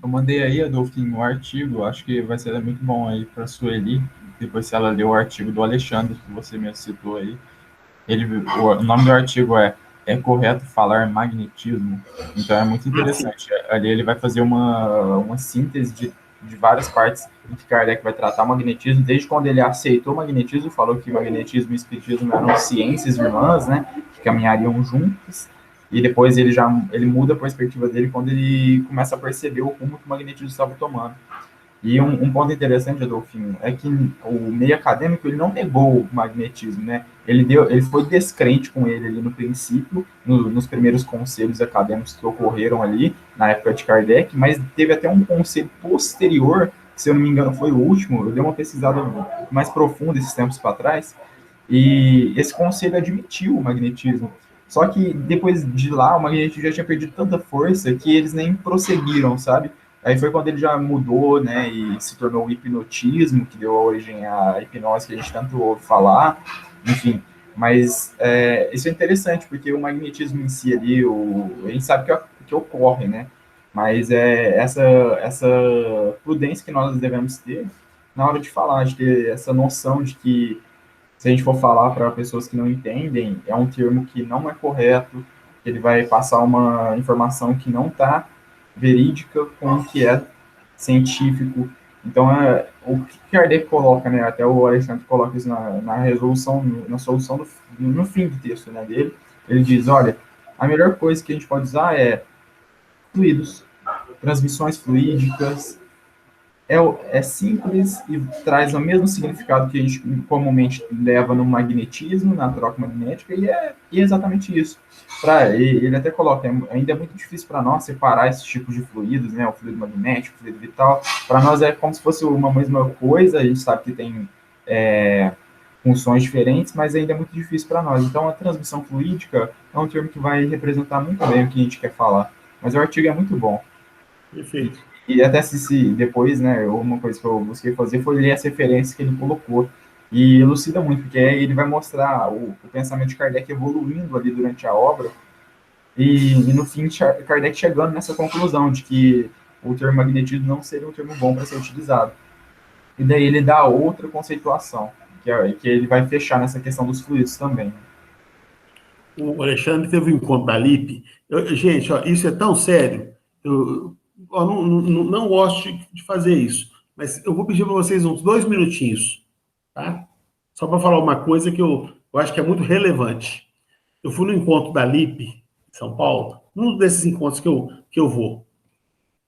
C: Eu mandei aí, Adolfinho, o artigo, acho que vai ser muito bom aí para a Sueli, depois se ela ler o artigo do Alexandre, que você mesmo citou aí. O nome do artigo é correto falar magnetismo? Então é muito interessante. Ali ele vai fazer uma síntese de várias partes em que Kardec vai tratar o magnetismo, desde quando ele aceitou o magnetismo, falou que o magnetismo e o espiritismo eram ciências irmãs, né, que caminhariam juntas. E depois ele muda a perspectiva dele quando ele começa a perceber o rumo que o magnetismo estava tomando. E um ponto interessante, Adolfinho, é que o meio acadêmico ele não negou o magnetismo, né? Ele foi descrente com ele ali no princípio, nos primeiros conselhos acadêmicos que ocorreram ali, na época de Kardec, mas teve até um conselho posterior, que, se eu não me engano foi o último, eu dei uma pesquisada mais profunda esses tempos para trás, e esse conselho admitiu o magnetismo. Só que depois de lá, o magnetismo já tinha perdido tanta força que eles nem prosseguiram, sabe? Aí foi quando ele já mudou, né, e se tornou o hipnotismo, que deu origem à hipnose que a gente tanto ouve falar, enfim. Mas isso é interessante, porque o magnetismo em si ali, a gente sabe que ocorre, né? Mas essa prudência que nós devemos ter na hora de falar, de ter essa noção de que, se a gente for falar para pessoas que não entendem, é um termo que não é correto, que ele vai passar uma informação que não está verídica com o que é científico. Então, o que Kardec coloca, né, até o Alexandre coloca isso na resolução, na solução, no fim do texto, né, dele, ele diz, olha, a melhor coisa que a gente pode usar é fluidos, transmissões fluídicas, é simples e traz o mesmo significado que a gente comumente leva no magnetismo, na troca magnética, e é exatamente isso. Ele até coloca, ainda é muito difícil para nós separar esses tipos de fluidos, né, o fluido magnético, o fluido vital. Para nós é como se fosse uma mesma coisa, a gente sabe que tem funções diferentes, mas ainda é muito difícil para nós. Então, a transmissão fluídica é um termo que vai representar muito bem o que a gente quer falar. Mas o artigo é muito bom.
A: Perfeito.
C: E até se depois, né, uma coisa que eu busquei fazer foi ler as referências que ele colocou. E elucida muito, porque ele vai mostrar o pensamento de Kardec evoluindo ali durante a obra, e no fim, Kardec chegando nessa conclusão de que o termo magnetismo não seria um termo bom para ser utilizado. E daí ele dá outra conceituação, que ele vai fechar nessa questão dos fluidos também.
A: O Alexandre teve um encontro da LIP. Gente, isso é tão sério. Eu não gosto de fazer isso, mas eu vou pedir para vocês uns 2 minutinhos, tá? Só para falar uma coisa que eu acho que é muito relevante. Eu fui no encontro da LIP, em São Paulo, um desses encontros que eu vou.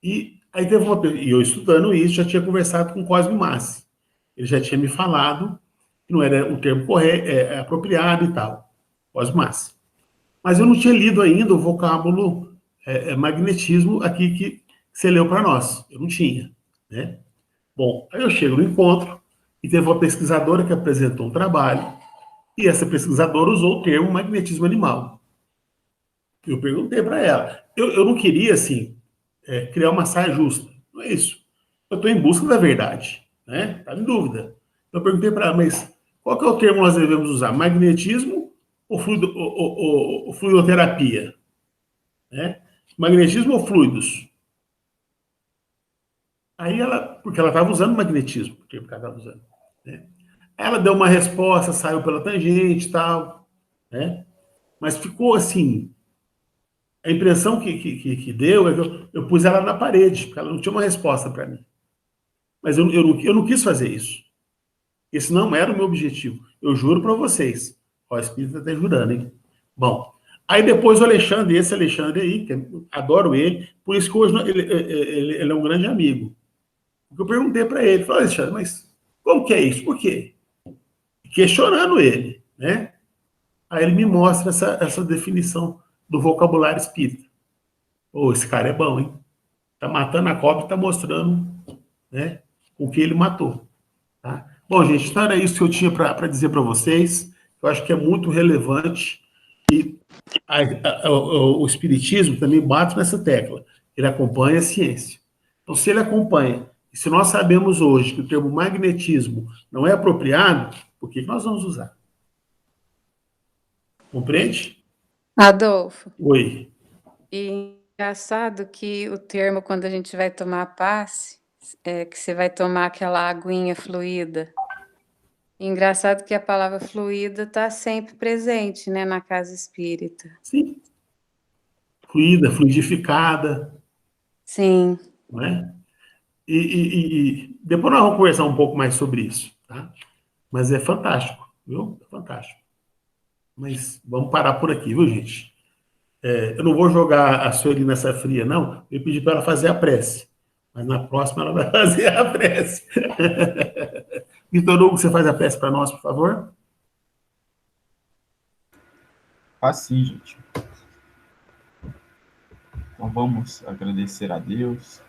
A: E aí teve e eu estudando isso, já tinha conversado com o Cosme Massi. Ele já tinha me falado que não era o termo correto, apropriado e tal. Cosme Massi. Mas eu não tinha lido ainda o vocábulo magnetismo aqui que você leu para nós. Eu não tinha, né? Bom, aí eu chego no encontro e teve uma pesquisadora que apresentou um trabalho, e essa pesquisadora usou o termo magnetismo animal. Eu perguntei para ela. Eu não queria, assim, criar uma saia justa. Não é isso. Eu estou em busca da verdade, né? Está em dúvida. Eu perguntei para ela, mas qual que é o termo que nós devemos usar? Magnetismo ou, ou fluidoterapia? Né? Magnetismo ou fluidos? Aí ela, porque ela estava usando magnetismo, o termo que ela estava usando. Né? Ela deu uma resposta, saiu pela tangente e tal, né? Mas ficou assim, a impressão que deu é que eu pus ela na parede, porque ela não tinha uma resposta para mim. Mas eu não quis fazer isso. Esse não era o meu objetivo. Eu juro para vocês. Ó, o Espírito está jurando, hein? Bom, aí depois o Alexandre, esse Alexandre aí, que adoro ele, por isso que hoje ele é um grande amigo. Eu perguntei para ele, falei, Alexandre, mas como que é isso? Por quê? Questionando ele, né? Aí ele me mostra essa definição do vocabulário espírita. Ô, esse cara é bom, hein? Tá matando a cobra e tá mostrando, né, o que ele matou. Tá? Bom, gente, então era isso que eu tinha para dizer para vocês. Eu acho que é muito relevante e o Espiritismo também bate nessa tecla. Ele acompanha a ciência. Então, se ele acompanha, e se nós sabemos hoje que o termo magnetismo não é apropriado, por que nós vamos usar? Compreende?
E: Adolfo.
A: Oi.
E: E engraçado que o termo, quando a gente vai tomar passe, que você vai tomar aquela aguinha fluida. Engraçado que a palavra fluida está sempre presente, né, na casa espírita.
A: Sim. Fluida, fluidificada.
E: Sim.
A: Não é? E depois nós vamos conversar um pouco mais sobre isso, tá? Mas é fantástico, viu? É fantástico. Mas vamos parar por aqui, viu, gente? Eu não vou jogar a Sueli nessa fria, não. Eu pedi para ela fazer a prece. Mas na próxima ela vai fazer a prece. Vitor Hugo, você faz a prece para nós, por favor?
C: Faz sim, gente. Então vamos agradecer a Deus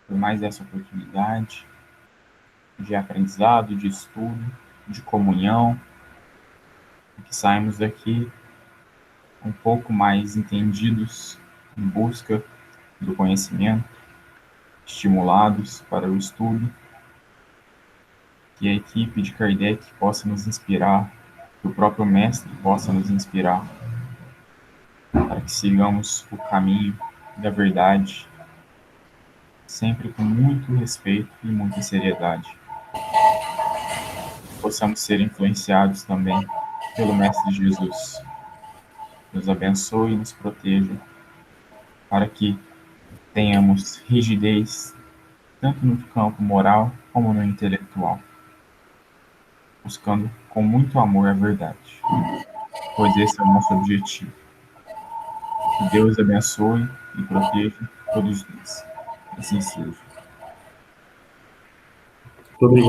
C: por mais essa oportunidade de aprendizado, de estudo, de comunhão, e que saímos daqui um pouco mais entendidos em busca do conhecimento, estimulados para o estudo, que a equipe de Kardec possa nos inspirar, que o próprio Mestre possa nos inspirar, para que sigamos o caminho da verdade, sempre com muito respeito e muita seriedade. Possamos ser influenciados também pelo Mestre Jesus. Nos abençoe e nos proteja, para que tenhamos rigidez, tanto no campo moral como no intelectual, buscando com muito amor a verdade, pois esse é o nosso objetivo. Que Deus abençoe e proteja todos nós. Assim seja.
A: Muito obrigado.